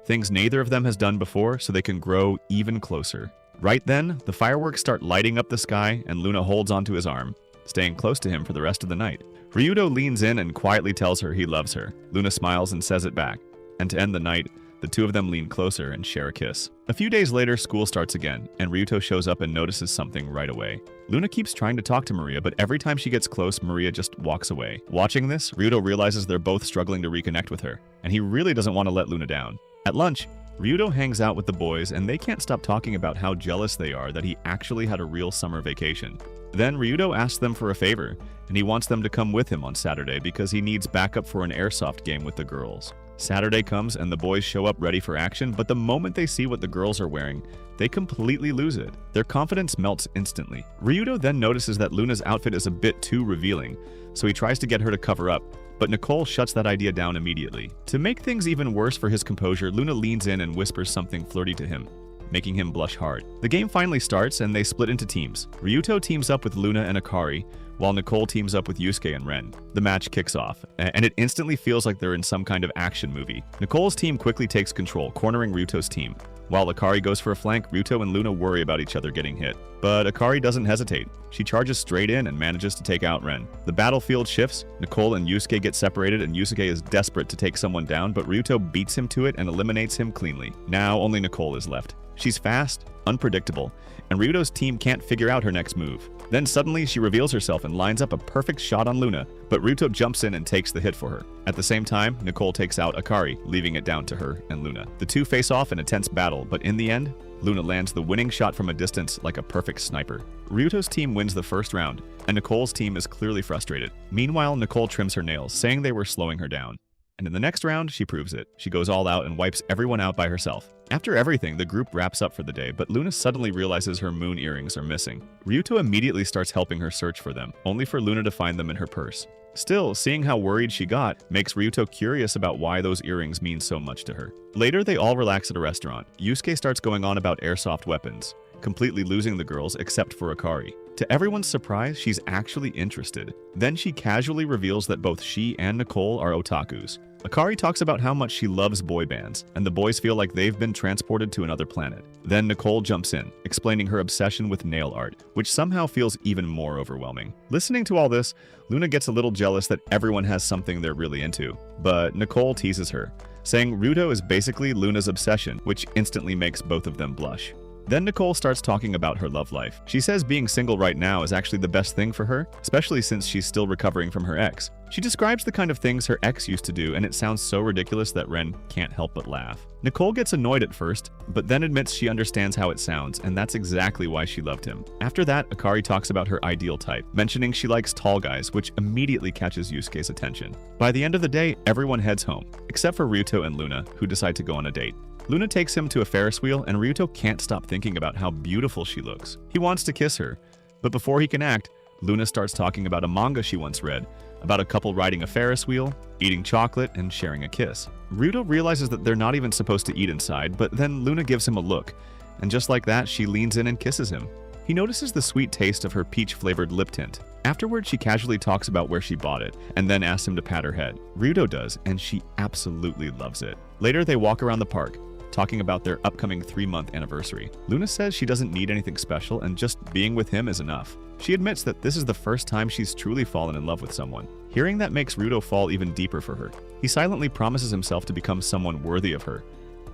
Things neither of them has done before, so they can grow even closer. Right then, the fireworks start lighting up the sky, and Luna holds onto his arm, staying close to him for the rest of the night. Ryuto leans in and quietly tells her he loves her. Luna smiles and says it back. And to end the night, the two of them lean closer and share a kiss. A few days later, school starts again, and Ryuto shows up and notices something right away. Luna keeps trying to talk to Maria, but every time she gets close, Maria just walks away. Watching this, Ryuto realizes they're both struggling to reconnect with her, and he really doesn't want to let Luna down. At lunch, Ryuto hangs out with the boys and they can't stop talking about how jealous they are that he actually had a real summer vacation. Then Ryuto asks them for a favor, and he wants them to come with him on Saturday because he needs backup for an airsoft game with the girls. Saturday comes and the boys show up ready for action, but the moment they see what the girls are wearing, they completely lose it. Their confidence melts instantly. Ryuto then notices that Luna's outfit is a bit too revealing, so he tries to get her to cover up, but Nicole shuts that idea down immediately. To make things even worse for his composure, Luna leans in and whispers something flirty to him, making him blush hard. The game finally starts and they split into teams. Ryuto teams up with Luna and Akari, while Nicole teams up with Yusuke and Ren. The match kicks off, and it instantly feels like they're in some kind of action movie. Nicole's team quickly takes control, cornering Ryuto's team. While Akari goes for a flank, Ryuto and Luna worry about each other getting hit. But Akari doesn't hesitate. She charges straight in and manages to take out Ren. The battlefield shifts, Nicole and Yusuke get separated, and Yusuke is desperate to take someone down, but Ryuto beats him to it and eliminates him cleanly. Now only Nicole is left. She's fast, unpredictable, and Ryuto's team can't figure out her next move. Then suddenly she reveals herself and lines up a perfect shot on Luna, but Ryuto jumps in and takes the hit for her. At the same time, Nicole takes out Akari, leaving it down to her and Luna. The two face off in a tense battle, but in the end, Luna lands the winning shot from a distance like a perfect sniper. Ryuto's team wins the first round, and Nicole's team is clearly frustrated. Meanwhile, Nicole trims her nails, saying they were slowing her down. And in the next round, she proves it. She goes all out and wipes everyone out by herself. After everything, the group wraps up for the day, but Luna suddenly realizes her moon earrings are missing. Ryuto immediately starts helping her search for them, only for Luna to find them in her purse. Still, seeing how worried she got makes Ryuto curious about why those earrings mean so much to her. Later, they all relax at a restaurant. Yusuke starts going on about airsoft weapons, completely losing the girls except for Akari. To everyone's surprise, she's actually interested. Then she casually reveals that both she and Nicole are otakus. Akari talks about how much she loves boy bands, and the boys feel like they've been transported to another planet. Then Nicole jumps in, explaining her obsession with nail art, which somehow feels even more overwhelming. Listening to all this, Luna gets a little jealous that everyone has something they're really into, but Nicole teases her, saying Ryuto is basically Luna's obsession, which instantly makes both of them blush. Then Nicole starts talking about her love life. She says being single right now is actually the best thing for her, especially since she's still recovering from her ex. She describes the kind of things her ex used to do, and it sounds so ridiculous that Ren can't help but laugh. Nicole gets annoyed at first, but then admits she understands how it sounds, and that's exactly why she loved him. After that, Akari talks about her ideal type, mentioning she likes tall guys, which immediately catches Yusuke's attention. By the end of the day, everyone heads home, except for Ryuto and Luna, who decide to go on a date. Luna takes him to a Ferris wheel, and Ryuto can't stop thinking about how beautiful she looks. He wants to kiss her, but before he can act, Luna starts talking about a manga she once read, about a couple riding a Ferris wheel, eating chocolate, and sharing a kiss. Ryuto realizes that they're not even supposed to eat inside, but then Luna gives him a look, and just like that, she leans in and kisses him. He notices the sweet taste of her peach-flavored lip tint. Afterward, she casually talks about where she bought it, and then asks him to pat her head. Ryuto does, and she absolutely loves it. Later, they walk around the park, talking about their upcoming 3-month anniversary. Luna says she doesn't need anything special and just being with him is enough. She admits that this is the first time she's truly fallen in love with someone. Hearing that makes Ryuto fall even deeper for her. He silently promises himself to become someone worthy of her.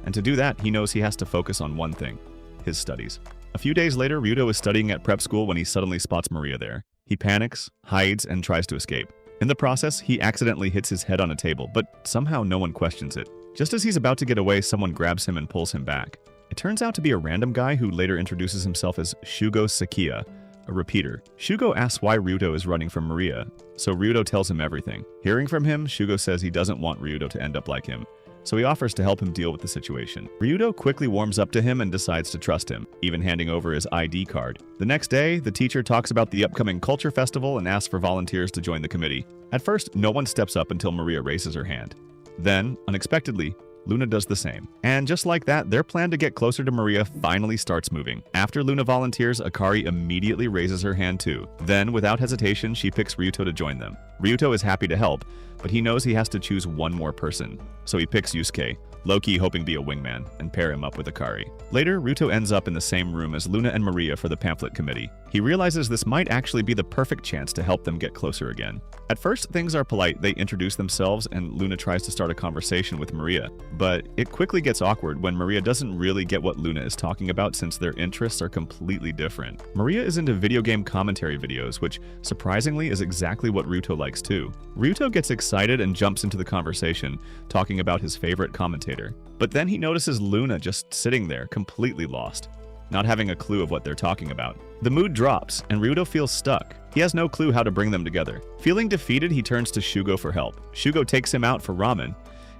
And to do that, he knows he has to focus on one thing: his studies. A few days later, Ryuto is studying at prep school when he suddenly spots Maria there. He panics, hides, and tries to escape. In the process, he accidentally hits his head on a table, but somehow no one questions it. Just as he's about to get away, someone grabs him and pulls him back. It turns out to be a random guy who later introduces himself as Shugo Sakia, a repeater. Shugo asks why Ryuto is running from Maria, so Ryuto tells him everything. Hearing from him, Shugo says he doesn't want Ryuto to end up like him, so he offers to help him deal with the situation. Ryuto quickly warms up to him and decides to trust him, even handing over his ID card. The next day, the teacher talks about the upcoming culture festival and asks for volunteers to join the committee. At first, no one steps up until Maria raises her hand. Then, unexpectedly, Luna does the same. And just like that, their plan to get closer to Maria finally starts moving. After Luna volunteers, Akari immediately raises her hand too. Then, without hesitation, she picks Ryuto to join them. Ryuto is happy to help, but he knows he has to choose one more person. So he picks Yusuke, low-key hoping to be a wingman, and pair him up with Akari. Later, Ryuto ends up in the same room as Luna and Maria for the pamphlet committee. He realizes this might actually be the perfect chance to help them get closer again. At first, things are polite. They introduce themselves, and Luna tries to start a conversation with Maria. But it quickly gets awkward when Maria doesn't really get what Luna is talking about since their interests are completely different. Maria is into video game commentary videos, which surprisingly is exactly what Ryuto likes too. Ryuto gets excited and jumps into the conversation, talking about his favorite commentators. facilitator. But then he notices Luna just sitting there, completely lost, not having a clue of what they're talking about. The mood drops, and Ryuto feels stuck. He has no clue how to bring them together. Feeling defeated, he turns to Shugo for help. Shugo takes him out for ramen,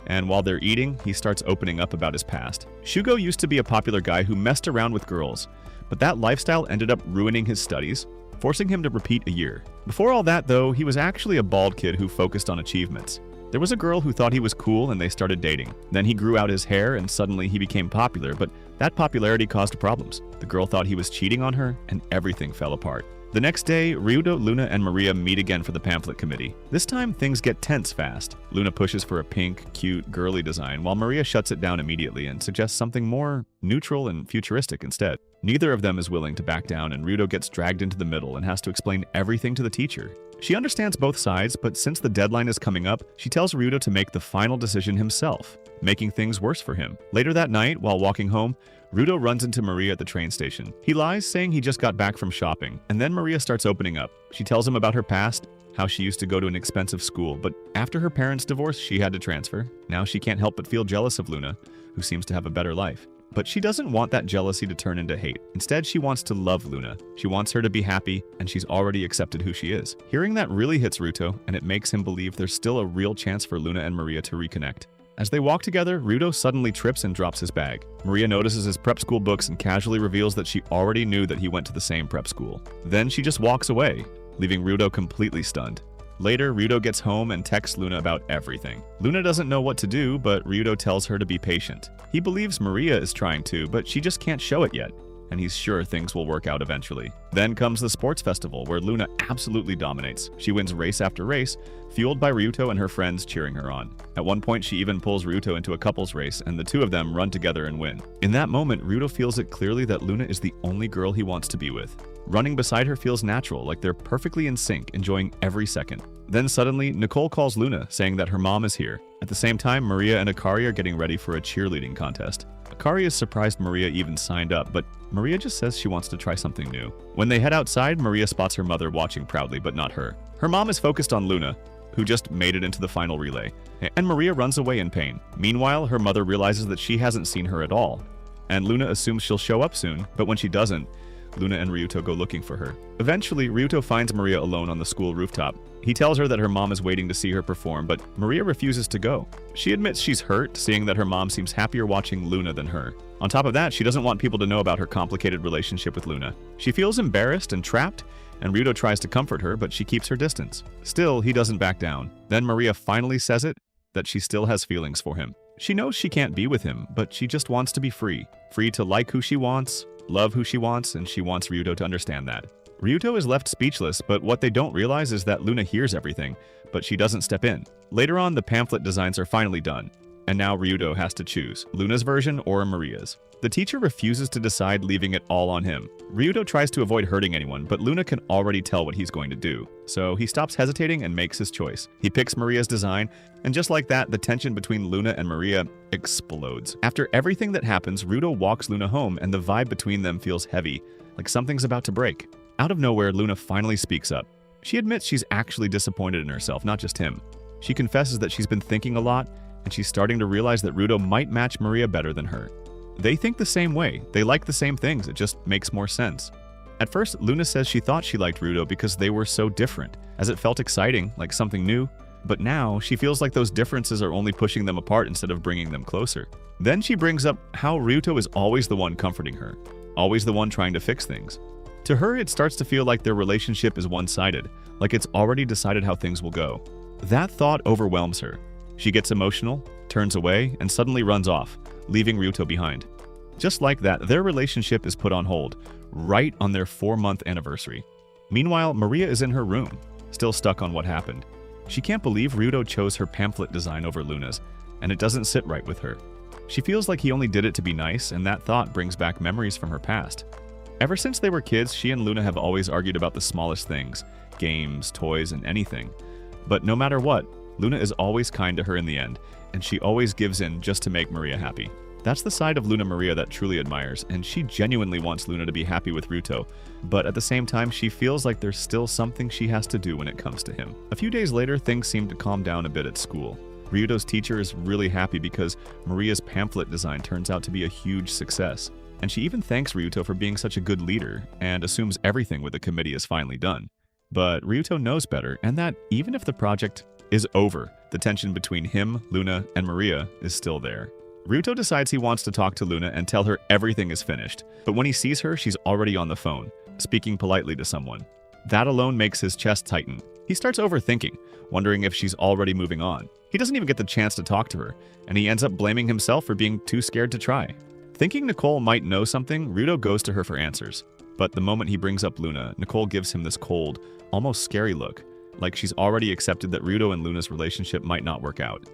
and while they're eating, he starts opening up about his past. Shugo used to be a popular guy who messed around with girls, but that lifestyle ended up ruining his studies, forcing him to repeat a year. Before all that, though, he was actually a bald kid who focused on achievements. There was a girl who thought he was cool and they started dating. Then he grew out his hair and suddenly he became popular, but that popularity caused problems. The girl thought he was cheating on her and everything fell apart. The next day, Ryuto, Luna, and Maria meet again for the pamphlet committee. This time, things get tense fast. Luna pushes for a pink, cute, girly design, while Maria shuts it down immediately and suggests something more neutral and futuristic instead. Neither of them is willing to back down, and Ryuto gets dragged into the middle and has to explain everything to the teacher. She understands both sides, but since the deadline is coming up, she tells Ryuto to make the final decision himself, making things worse for him. Later that night, while walking home, Ryuto runs into Maria at the train station. He lies, saying he just got back from shopping, and then Maria starts opening up. She tells him about her past, how she used to go to an expensive school, but after her parents' divorce, she had to transfer. Now she can't help but feel jealous of Luna, who seems to have a better life. But she doesn't want that jealousy to turn into hate. Instead, she wants to love Luna. She wants her to be happy, and she's already accepted who she is. Hearing that really hits Ryuto, and it makes him believe there's still a real chance for Luna and Maria to reconnect. As they walk together, Ryuto suddenly trips and drops his bag. Maria notices his prep school books and casually reveals that she already knew that he went to the same prep school. Then she just walks away, leaving Ryuto completely stunned. Later, Ryuto gets home and texts Luna about everything. Luna doesn't know what to do, but Ryuto tells her to be patient. He believes Maria is trying to, but she just can't show it yet, and he's sure things will work out eventually. Then comes the sports festival, where Luna absolutely dominates. She wins race after race, fueled by Ryuto and her friends cheering her on. At one point, she even pulls Ryuto into a couples race, and the two of them run together and win. In that moment, Ryuto feels it clearly that Luna is the only girl he wants to be with. Running beside her feels natural, like they're perfectly in sync, enjoying every second. Then suddenly, Nicole calls Luna, saying that her mom is here. At the same time, Maria and Akari are getting ready for a cheerleading contest. Akari is surprised Maria even signed up, but Maria just says she wants to try something new. When they head outside, Maria spots her mother watching proudly, but not her. Her mom is focused on Luna, who just made it into the final relay, and Maria runs away in pain. Meanwhile, her mother realizes that she hasn't seen her at all, and Luna assumes she'll show up soon, but when she doesn't, Luna and Ryuto go looking for her. Eventually, Ryuto finds Maria alone on the school rooftop. He tells her that her mom is waiting to see her perform, but Maria refuses to go. She admits she's hurt, seeing that her mom seems happier watching Luna than her. On top of that, she doesn't want people to know about her complicated relationship with Luna. She feels embarrassed and trapped, and Ryuto tries to comfort her, but she keeps her distance. Still, he doesn't back down. Then Maria finally says it, that she still has feelings for him. She knows she can't be with him, but she just wants to be free. Free to like who she wants, love who she wants, and she wants Ryuto to understand that. Ryuto is left speechless, but what they don't realize is that Luna hears everything, but she doesn't step in. Later on, the pamphlet designs are finally done, and now Ryuto has to choose, Luna's version or Maria's. The teacher refuses to decide, leaving it all on him. Ryuto tries to avoid hurting anyone, but Luna can already tell what he's going to do, so he stops hesitating and makes his choice. He picks Maria's design, and just like that, the tension between Luna and Maria explodes. After everything that happens, Ryuto walks Luna home, and the vibe between them feels heavy, like something's about to break. Out of nowhere, Luna finally speaks up. She admits she's actually disappointed in herself, not just him. She confesses that she's been thinking a lot, and she's starting to realize that Ryuto might match Maria better than her. They think the same way, they like the same things, it just makes more sense. At first, Luna says she thought she liked Ryuto because they were so different, as it felt exciting, like something new. But now, she feels like those differences are only pushing them apart instead of bringing them closer. Then she brings up how Ryuto is always the one comforting her, always the one trying to fix things. To her, it starts to feel like their relationship is one-sided, like it's already decided how things will go. That thought overwhelms her. She gets emotional, turns away, and suddenly runs off, leaving Ryuto behind. Just like that, their relationship is put on hold, right on their 4-month anniversary. Meanwhile, Maria is in her room, still stuck on what happened. She can't believe Ryuto chose her pamphlet design over Luna's, and it doesn't sit right with her. She feels like he only did it to be nice, and that thought brings back memories from her past. Ever since they were kids, she and Luna have always argued about the smallest things, games, toys, and anything. But no matter what, Luna is always kind to her in the end, and she always gives in just to make Maria happy. That's the side of Luna Maria that truly admires, and she genuinely wants Luna to be happy with Ryuto, but at the same time she feels like there's still something she has to do when it comes to him. A few days later, things seem to calm down a bit at school. Ryuto's teacher is really happy because Maria's pamphlet design turns out to be a huge success. And she even thanks Ryuto for being such a good leader and assumes everything with the committee is finally done. But Ryuto knows better, and that even if the project is over, the tension between him, Luna, and Maria is still there. Ryuto decides he wants to talk to Luna and tell her everything is finished, but when he sees her, she's already on the phone, speaking politely to someone. That alone makes his chest tighten. He starts overthinking, wondering if she's already moving on. He doesn't even get the chance to talk to her, and he ends up blaming himself for being too scared to try. Thinking Nicole might know something, Ryuto goes to her for answers. But the moment he brings up Luna, Nicole gives him this cold, almost scary look, like she's already accepted that Ryuto and Luna's relationship might not work out.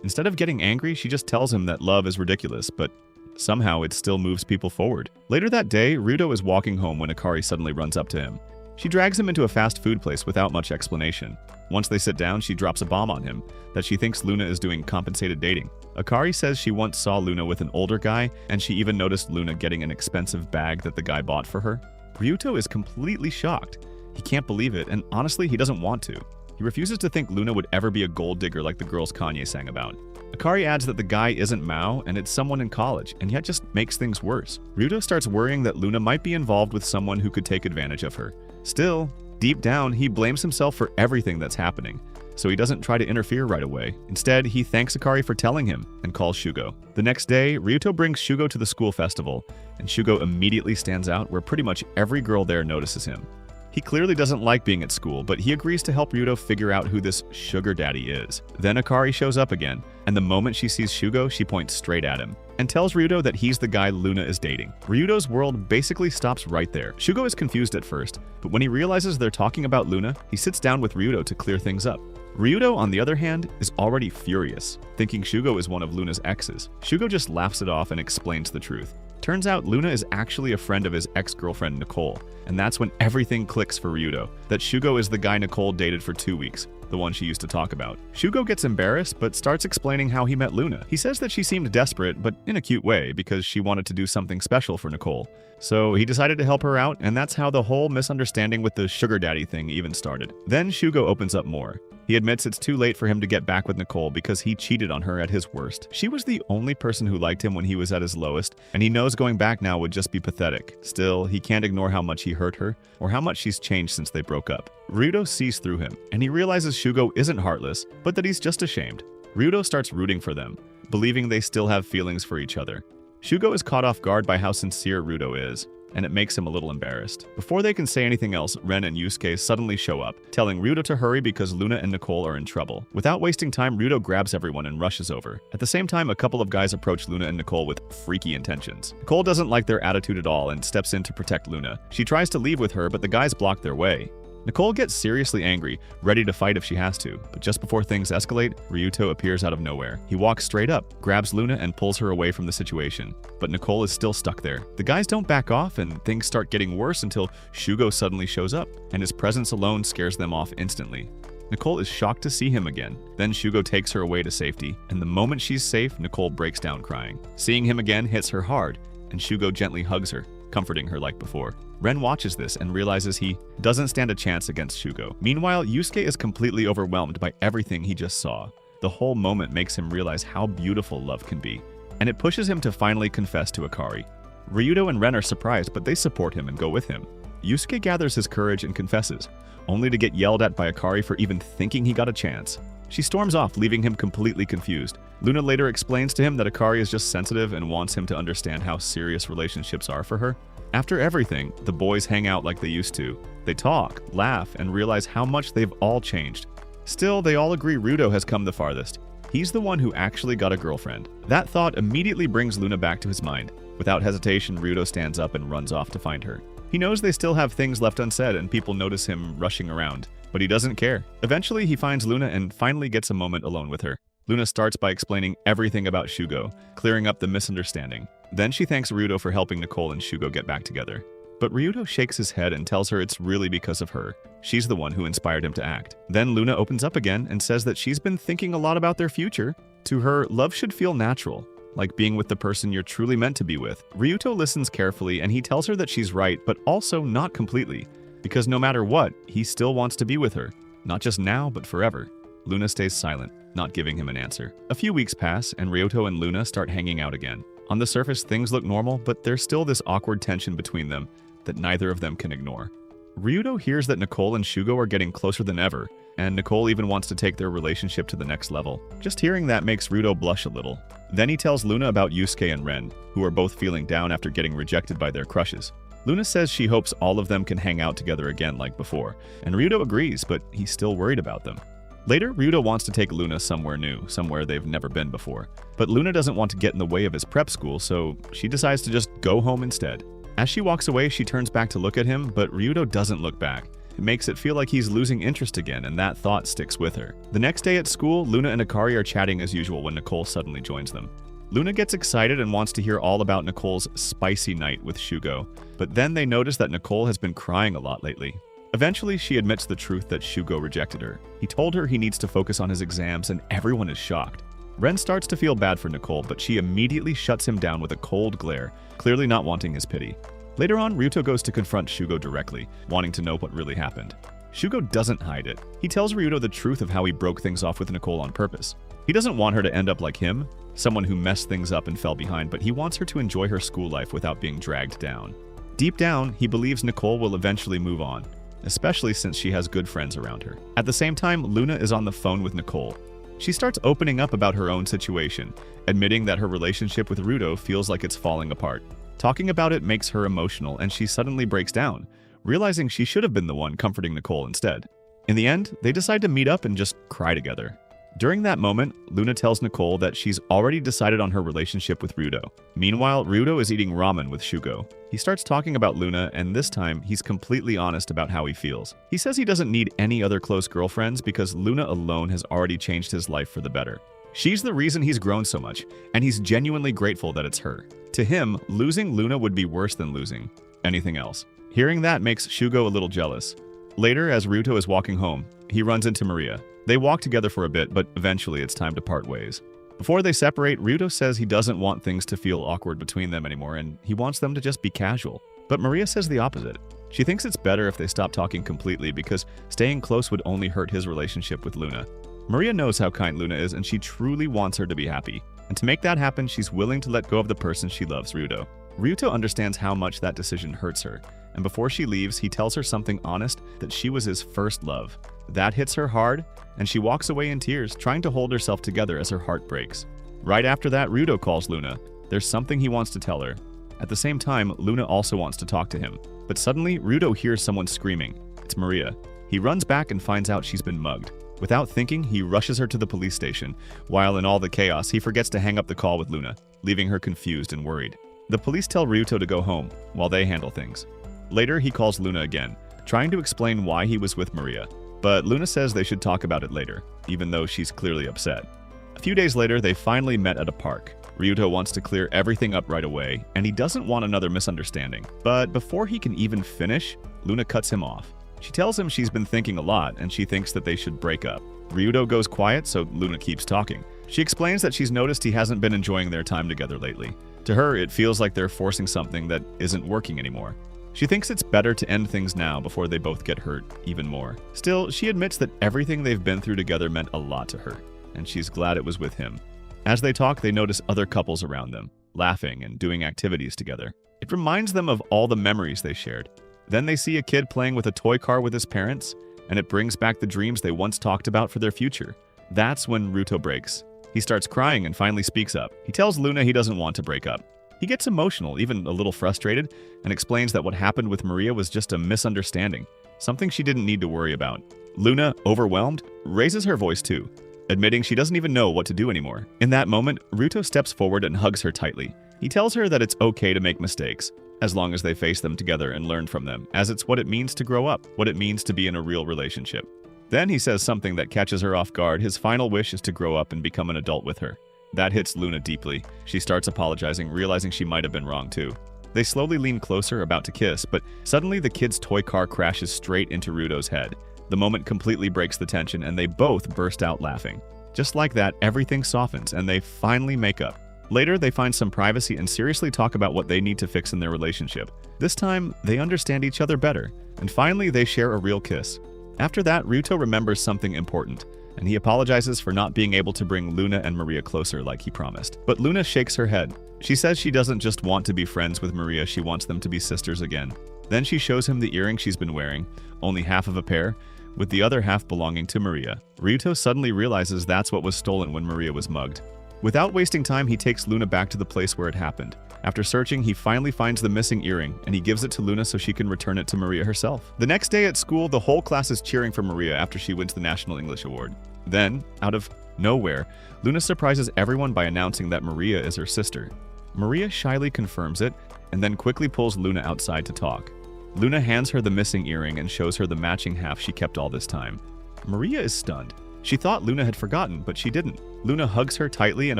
Instead of getting angry, she just tells him that love is ridiculous, but somehow it still moves people forward. Later that day, Ryuto is walking home when Akari suddenly runs up to him. She drags him into a fast food place without much explanation. Once they sit down, she drops a bomb on him that she thinks Luna is doing compensated dating. Akari says she once saw Luna with an older guy, and she even noticed Luna getting an expensive bag that the guy bought for her. Ryuto is completely shocked. He can't believe it, and honestly, he doesn't want to. He refuses to think Luna would ever be a gold digger like the girls Kanye sang about. Akari adds that the guy isn't Mao, and it's someone in college, and yet just makes things worse. Ryuto starts worrying that Luna might be involved with someone who could take advantage of her. Still, deep down, he blames himself for everything that's happening, so he doesn't try to interfere right away. Instead, he thanks Akari for telling him and calls Shugo. The next day, Ryuto brings Shugo to the school festival, and Shugo immediately stands out where pretty much every girl there notices him. He clearly doesn't like being at school, but he agrees to help Ryuto figure out who this sugar daddy is. Then Akari shows up again, and the moment she sees Shugo, she points straight at him and tells Ryuto that he's the guy Luna is dating. Ryuto's world basically stops right there. Shugo is confused at first, but when he realizes they're talking about Luna, he sits down with Ryuto to clear things up. Ryuto, on the other hand, is already furious, thinking Shugo is one of Luna's exes. Shugo just laughs it off and explains the truth. Turns out Luna is actually a friend of his ex-girlfriend Nicole, and that's when everything clicks for Ryuto, that Shugo is the guy Nicole dated for 2 weeks, the one she used to talk about. Shugo gets embarrassed, but starts explaining how he met Luna. He says that she seemed desperate, but in a cute way, because she wanted to do something special for Nicole. So he decided to help her out, and that's how the whole misunderstanding with the sugar daddy thing even started. Then Shugo opens up more. He admits it's too late for him to get back with Nicole because he cheated on her at his worst. She was the only person who liked him when he was at his lowest, and he knows going back now would just be pathetic. Still, he can't ignore how much he hurt her, or how much she's changed since they broke up. Ryuto sees through him, and he realizes Shugo isn't heartless, but that he's just ashamed. Ryuto starts rooting for them, believing they still have feelings for each other. Shugo is caught off guard by how sincere Ryuto is, and it makes him a little embarrassed. Before they can say anything else, Ren and Yusuke suddenly show up, telling Ryuto to hurry because Luna and Nicole are in trouble. Without wasting time, Ryuto grabs everyone and rushes over. At the same time, a couple of guys approach Luna and Nicole with freaky intentions. Nicole doesn't like their attitude at all and steps in to protect Luna. She tries to leave with her, but the guys block their way. Nicole gets seriously angry, ready to fight if she has to, but just before things escalate, Ryuto appears out of nowhere. He walks straight up, grabs Luna, and pulls her away from the situation. But Nicole is still stuck there. The guys don't back off, and things start getting worse until Shugo suddenly shows up, and his presence alone scares them off instantly. Nicole is shocked to see him again. Then Shugo takes her away to safety, and the moment she's safe, Nicole breaks down crying. Seeing him again hits her hard, and Shugo gently hugs her, comforting her like before. Ren watches this and realizes he doesn't stand a chance against Shugo. Meanwhile, Yusuke is completely overwhelmed by everything he just saw. The whole moment makes him realize how beautiful love can be, and it pushes him to finally confess to Akari. Ryuto and Ren are surprised, but they support him and go with him. Yusuke gathers his courage and confesses, only to get yelled at by Akari for even thinking he got a chance. She storms off, leaving him completely confused. Luna later explains to him that Akari is just sensitive and wants him to understand how serious relationships are for her. After everything, the boys hang out like they used to. They talk, laugh, and realize how much they've all changed. Still, they all agree Ryuto has come the farthest. He's the one who actually got a girlfriend. That thought immediately brings Luna back to his mind. Without hesitation, Ryuto stands up and runs off to find her. He knows they still have things left unsaid and people notice him rushing around, but he doesn't care. Eventually, he finds Luna and finally gets a moment alone with her. Luna starts by explaining everything about Shugo, clearing up the misunderstanding. Then she thanks Ryuto for helping Nicole and Shugo get back together. But Ryuto shakes his head and tells her it's really because of her. She's the one who inspired him to act. Then Luna opens up again and says that she's been thinking a lot about their future. To her, love should feel natural, like being with the person you're truly meant to be with. Ryuto listens carefully and he tells her that she's right, but also not completely, because no matter what, he still wants to be with her. Not just now, but forever. Luna stays silent, not giving him an answer. A few weeks pass, and Ryuto and Luna start hanging out again. On the surface, things look normal, but there's still this awkward tension between them that neither of them can ignore. Ryuto hears that Nicole and Shugo are getting closer than ever, and Nicole even wants to take their relationship to the next level. Just hearing that makes Ryuto blush a little. Then he tells Luna about Yusuke and Ren, who are both feeling down after getting rejected by their crushes. Luna says she hopes all of them can hang out together again like before, and Ryuto agrees, but he's still worried about them. Later, Ryuto wants to take Luna somewhere new, somewhere they've never been before. But Luna doesn't want to get in the way of his prep school, so she decides to just go home instead. As she walks away, she turns back to look at him, but Ryuto doesn't look back. It makes it feel like he's losing interest again, and that thought sticks with her. The next day at school, Luna and Akari are chatting as usual when Nicole suddenly joins them. Luna gets excited and wants to hear all about Nicole's spicy night with Shugo, but then they notice that Nicole has been crying a lot lately. Eventually, she admits the truth that Shugo rejected her. He told her he needs to focus on his exams, and everyone is shocked. Ren starts to feel bad for Nicole, but she immediately shuts him down with a cold glare, clearly not wanting his pity. Later on, Ryuto goes to confront Shugo directly, wanting to know what really happened. Shugo doesn't hide it. He tells Ryuto the truth of how he broke things off with Nicole on purpose. He doesn't want her to end up like him, someone who messed things up and fell behind, but he wants her to enjoy her school life without being dragged down. Deep down, he believes Nicole will eventually move on, especially since she has good friends around her. At the same time, Luna is on the phone with Nicole. She starts opening up about her own situation, admitting that her relationship with Ryuto feels like it's falling apart. Talking about it makes her emotional, and she suddenly breaks down, realizing she should have been the one comforting Nicole instead. In the end, they decide to meet up and just cry together. During that moment, Luna tells Nicole that she's already decided on her relationship with Ryuto. Meanwhile, Ryuto is eating ramen with Shugo. He starts talking about Luna, and this time, he's completely honest about how he feels. He says he doesn't need any other close girlfriends because Luna alone has already changed his life for the better. She's the reason he's grown so much, and he's genuinely grateful that it's her. To him, losing Luna would be worse than losing anything else. Hearing that makes Shugo a little jealous. Later, as Ryuto is walking home, he runs into Maria. They walk together for a bit, but eventually it's time to part ways. Before they separate, Ryuto says he doesn't want things to feel awkward between them anymore, and he wants them to just be casual. But Maria says the opposite. She thinks it's better if they stop talking completely because staying close would only hurt his relationship with Luna. Maria knows how kind Luna is, and she truly wants her to be happy. And to make that happen, she's willing to let go of the person she loves, Ryuto. Ryuto understands how much that decision hurts her, and before she leaves, he tells her something honest, that she was his first love. That hits her hard, and she walks away in tears, trying to hold herself together as her heart breaks. Right after that, Ryuto calls Luna. There's something he wants to tell her. At the same time, Luna also wants to talk to him. But suddenly, Ryuto hears someone screaming. It's Maria. He runs back and finds out she's been mugged. Without thinking, he rushes her to the police station, while in all the chaos, he forgets to hang up the call with Luna, leaving her confused and worried. The police tell Ryuto to go home, while they handle things. Later, he calls Luna again, trying to explain why he was with Maria. But Luna says they should talk about it later, even though she's clearly upset. A few days later, they finally met at a park. Ryuto wants to clear everything up right away, and he doesn't want another misunderstanding. But before he can even finish, Luna cuts him off. She tells him she's been thinking a lot, and she thinks that they should break up. Ryuto goes quiet, so Luna keeps talking. She explains that she's noticed he hasn't been enjoying their time together lately. To her, it feels like they're forcing something that isn't working anymore. She thinks it's better to end things now before they both get hurt even more. Still, she admits that everything they've been through together meant a lot to her, and she's glad it was with him. As they talk, they notice other couples around them, laughing and doing activities together. It reminds them of all the memories they shared. Then they see a kid playing with a toy car with his parents, and it brings back the dreams they once talked about for their future. That's when Ryuto breaks. He starts crying and finally speaks up. He tells Luna he doesn't want to break up. He gets emotional, even a little frustrated, and explains that what happened with Maria was just a misunderstanding, something she didn't need to worry about. Luna, overwhelmed, raises her voice too, admitting she doesn't even know what to do anymore. In that moment, Ryuto steps forward and hugs her tightly. He tells her that it's okay to make mistakes, as long as they face them together and learn from them, as it's what it means to grow up, what it means to be in a real relationship. Then he says something that catches her off guard. His final wish is to grow up and become an adult with her. That hits Luna deeply. She starts apologizing, realizing she might have been wrong too. They slowly lean closer, about to kiss, but suddenly the kid's toy car crashes straight into Ryuto's head. The moment completely breaks the tension, and they both burst out laughing. Just like that, everything softens, and they finally make up. Later, they find some privacy and seriously talk about what they need to fix in their relationship. This time, they understand each other better, and finally they share a real kiss. After that, Ryuto remembers something important, and he apologizes for not being able to bring Luna and Maria closer like he promised. But Luna shakes her head. She says she doesn't just want to be friends with Maria, she wants them to be sisters again. Then she shows him the earring she's been wearing, only half of a pair, with the other half belonging to Maria. Ryuto suddenly realizes that's what was stolen when Maria was mugged. Without wasting time, he takes Luna back to the place where it happened. After searching, he finally finds the missing earring, and he gives it to Luna so she can return it to Maria herself. The next day at school, the whole class is cheering for Maria after she wins the National English Award. Then, out of nowhere, Luna surprises everyone by announcing that Maria is her sister. Maria shyly confirms it, and then quickly pulls Luna outside to talk. Luna hands her the missing earring and shows her the matching half she kept all this time. Maria is stunned. She thought Luna had forgotten, but she didn't. Luna hugs her tightly and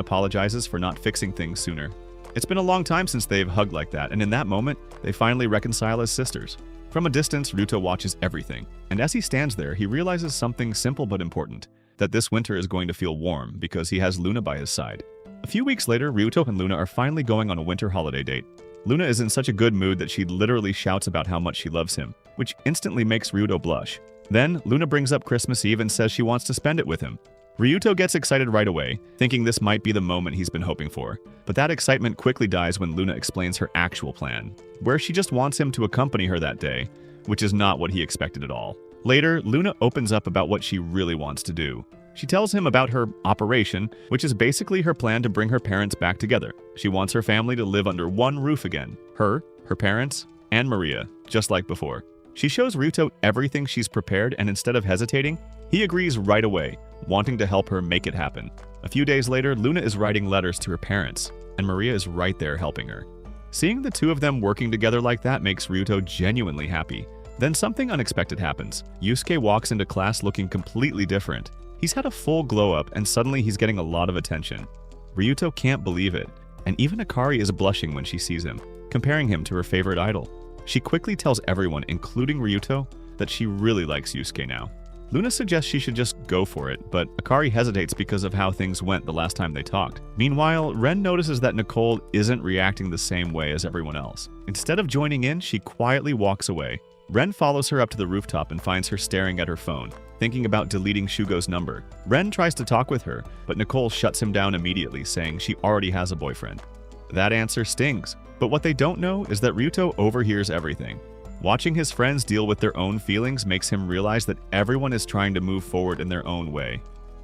apologizes for not fixing things sooner. It's been a long time since they've hugged like that, and in that moment, they finally reconcile as sisters. From a distance, Ryuto watches everything, and as he stands there, he realizes something simple but important, that this winter is going to feel warm because he has Luna by his side. A few weeks later, Ryuto and Luna are finally going on a winter holiday date. Luna is in such a good mood that she literally shouts about how much she loves him, which instantly makes Ryuto blush. Then, Luna brings up Christmas Eve and says she wants to spend it with him. Ryuto gets excited right away, thinking this might be the moment he's been hoping for. But that excitement quickly dies when Luna explains her actual plan, where she just wants him to accompany her that day, which is not what he expected at all. Later, Luna opens up about what she really wants to do. She tells him about her operation, which is basically her plan to bring her parents back together. She wants her family to live under one roof again. Her parents, and Maria, just like before. She shows Ryuto everything she's prepared, and instead of hesitating, he agrees right away, wanting to help her make it happen. A few days later, Luna is writing letters to her parents, and Maria is right there helping her. Seeing the two of them working together like that makes Ryuto genuinely happy. Then something unexpected happens. Yusuke walks into class looking completely different. He's had a full glow-up, and suddenly he's getting a lot of attention. Ryuto can't believe it, and even Akari is blushing when she sees him, comparing him to her favorite idol. She quickly tells everyone, including Ryuto, that she really likes Yusuke now. Luna suggests she should just go for it, but Akari hesitates because of how things went the last time they talked. Meanwhile, Ren notices that Nicole isn't reacting the same way as everyone else. Instead of joining in, she quietly walks away. Ren follows her up to the rooftop and finds her staring at her phone, thinking about deleting Shugo's number. Ren tries to talk with her, but Nicole shuts him down immediately, saying she already has a boyfriend. That answer stings, but what they don't know is that Ryuto overhears everything. Watching his friends deal with their own feelings makes him realize that everyone is trying to move forward in their own way.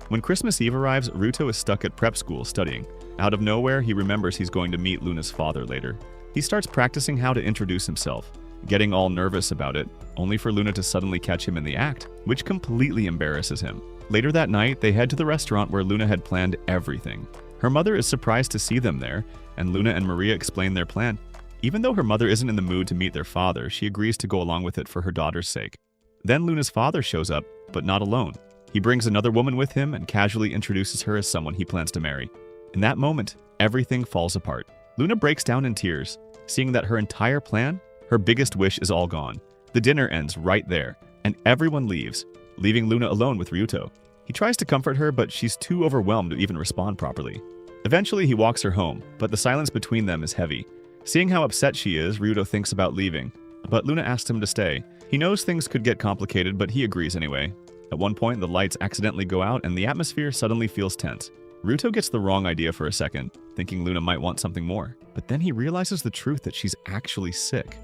When Christmas Eve arrives, Ryuto is stuck at prep school studying. Out of nowhere, he remembers he's going to meet Luna's father later. He starts practicing how to introduce himself, getting all nervous about it, only for Luna to suddenly catch him in the act, which completely embarrasses him. Later that night, they head to the restaurant where Luna had planned everything. Her mother is surprised to see them there, and Luna and Maria explain their plan. Even though her mother isn't in the mood to meet their father, she agrees to go along with it for her daughter's sake. Then Luna's father shows up, but not alone. He brings another woman with him and casually introduces her as someone he plans to marry. In that moment, everything falls apart. Luna breaks down in tears, seeing that her entire plan, her biggest wish, is all gone. The dinner ends right there, and everyone leaves, leaving Luna alone with Ryuto. He tries to comfort her, but she's too overwhelmed to even respond properly. Eventually, he walks her home, but the silence between them is heavy. Seeing how upset she is, Ryuto thinks about leaving, but Luna asks him to stay. He knows things could get complicated, but he agrees anyway. At one point, the lights accidentally go out and the atmosphere suddenly feels tense. Ryuto gets the wrong idea for a second, thinking Luna might want something more. But then he realizes the truth that she's actually sick.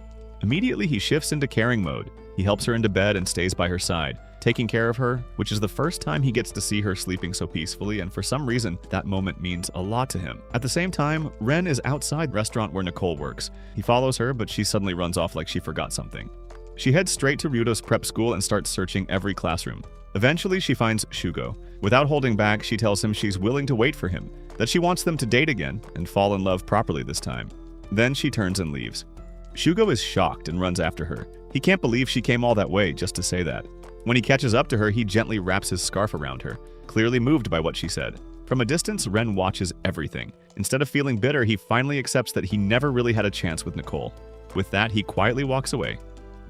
Immediately, he shifts into caring mode. He helps her into bed and stays by her side, taking care of her, which is the first time he gets to see her sleeping so peacefully, and for some reason, that moment means a lot to him. At the same time, Ren is outside the restaurant where Nicole works. He follows her, but she suddenly runs off like she forgot something. She heads straight to Ryuto's prep school and starts searching every classroom. Eventually, she finds Shugo. Without holding back, she tells him she's willing to wait for him, that she wants them to date again and fall in love properly this time. Then she turns and leaves. Shugo is shocked and runs after her. He can't believe she came all that way just to say that. When he catches up to her, he gently wraps his scarf around her, clearly moved by what she said. From a distance, Ren watches everything. Instead of feeling bitter, he finally accepts that he never really had a chance with Nicole. With that, he quietly walks away.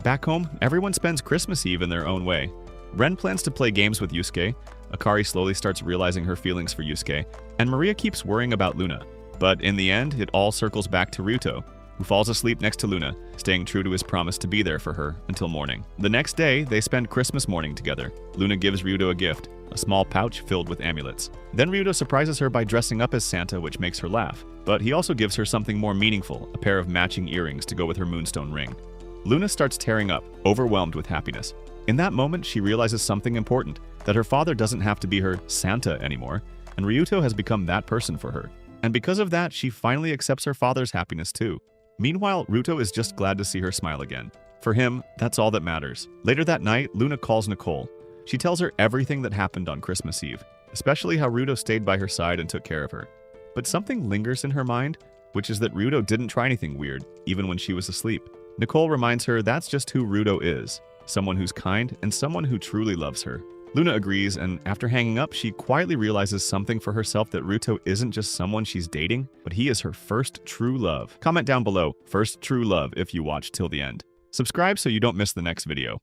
Back home, everyone spends Christmas Eve in their own way. Ren plans to play games with Yusuke, Akari slowly starts realizing her feelings for Yusuke, and Maria keeps worrying about Luna. But in the end, it all circles back to Ryuto. who falls asleep next to Luna, staying true to his promise to be there for her until morning. The next day, they spend Christmas morning together. Luna gives Ryuto a gift, a small pouch filled with amulets. Then Ryuto surprises her by dressing up as Santa, which makes her laugh. But he also gives her something more meaningful, a pair of matching earrings to go with her moonstone ring. Luna starts tearing up, overwhelmed with happiness. In that moment, she realizes something important, that her father doesn't have to be her Santa anymore, and Ryuto has become that person for her. And because of that, she finally accepts her father's happiness too. Meanwhile, Ryuto is just glad to see her smile again. For him, that's all that matters. Later that night, Luna calls Nicole. She tells her everything that happened on Christmas Eve, especially how Ryuto stayed by her side and took care of her. But something lingers in her mind, which is that Ryuto didn't try anything weird, even when she was asleep. Nicole reminds her that's just who Ryuto is, someone who's kind and someone who truly loves her. Luna agrees, and after hanging up, she quietly realizes something for herself, that Ryuto isn't just someone she's dating, but he is her first true love. Comment down below, first true love, if you watched till the end. Subscribe so you don't miss the next video.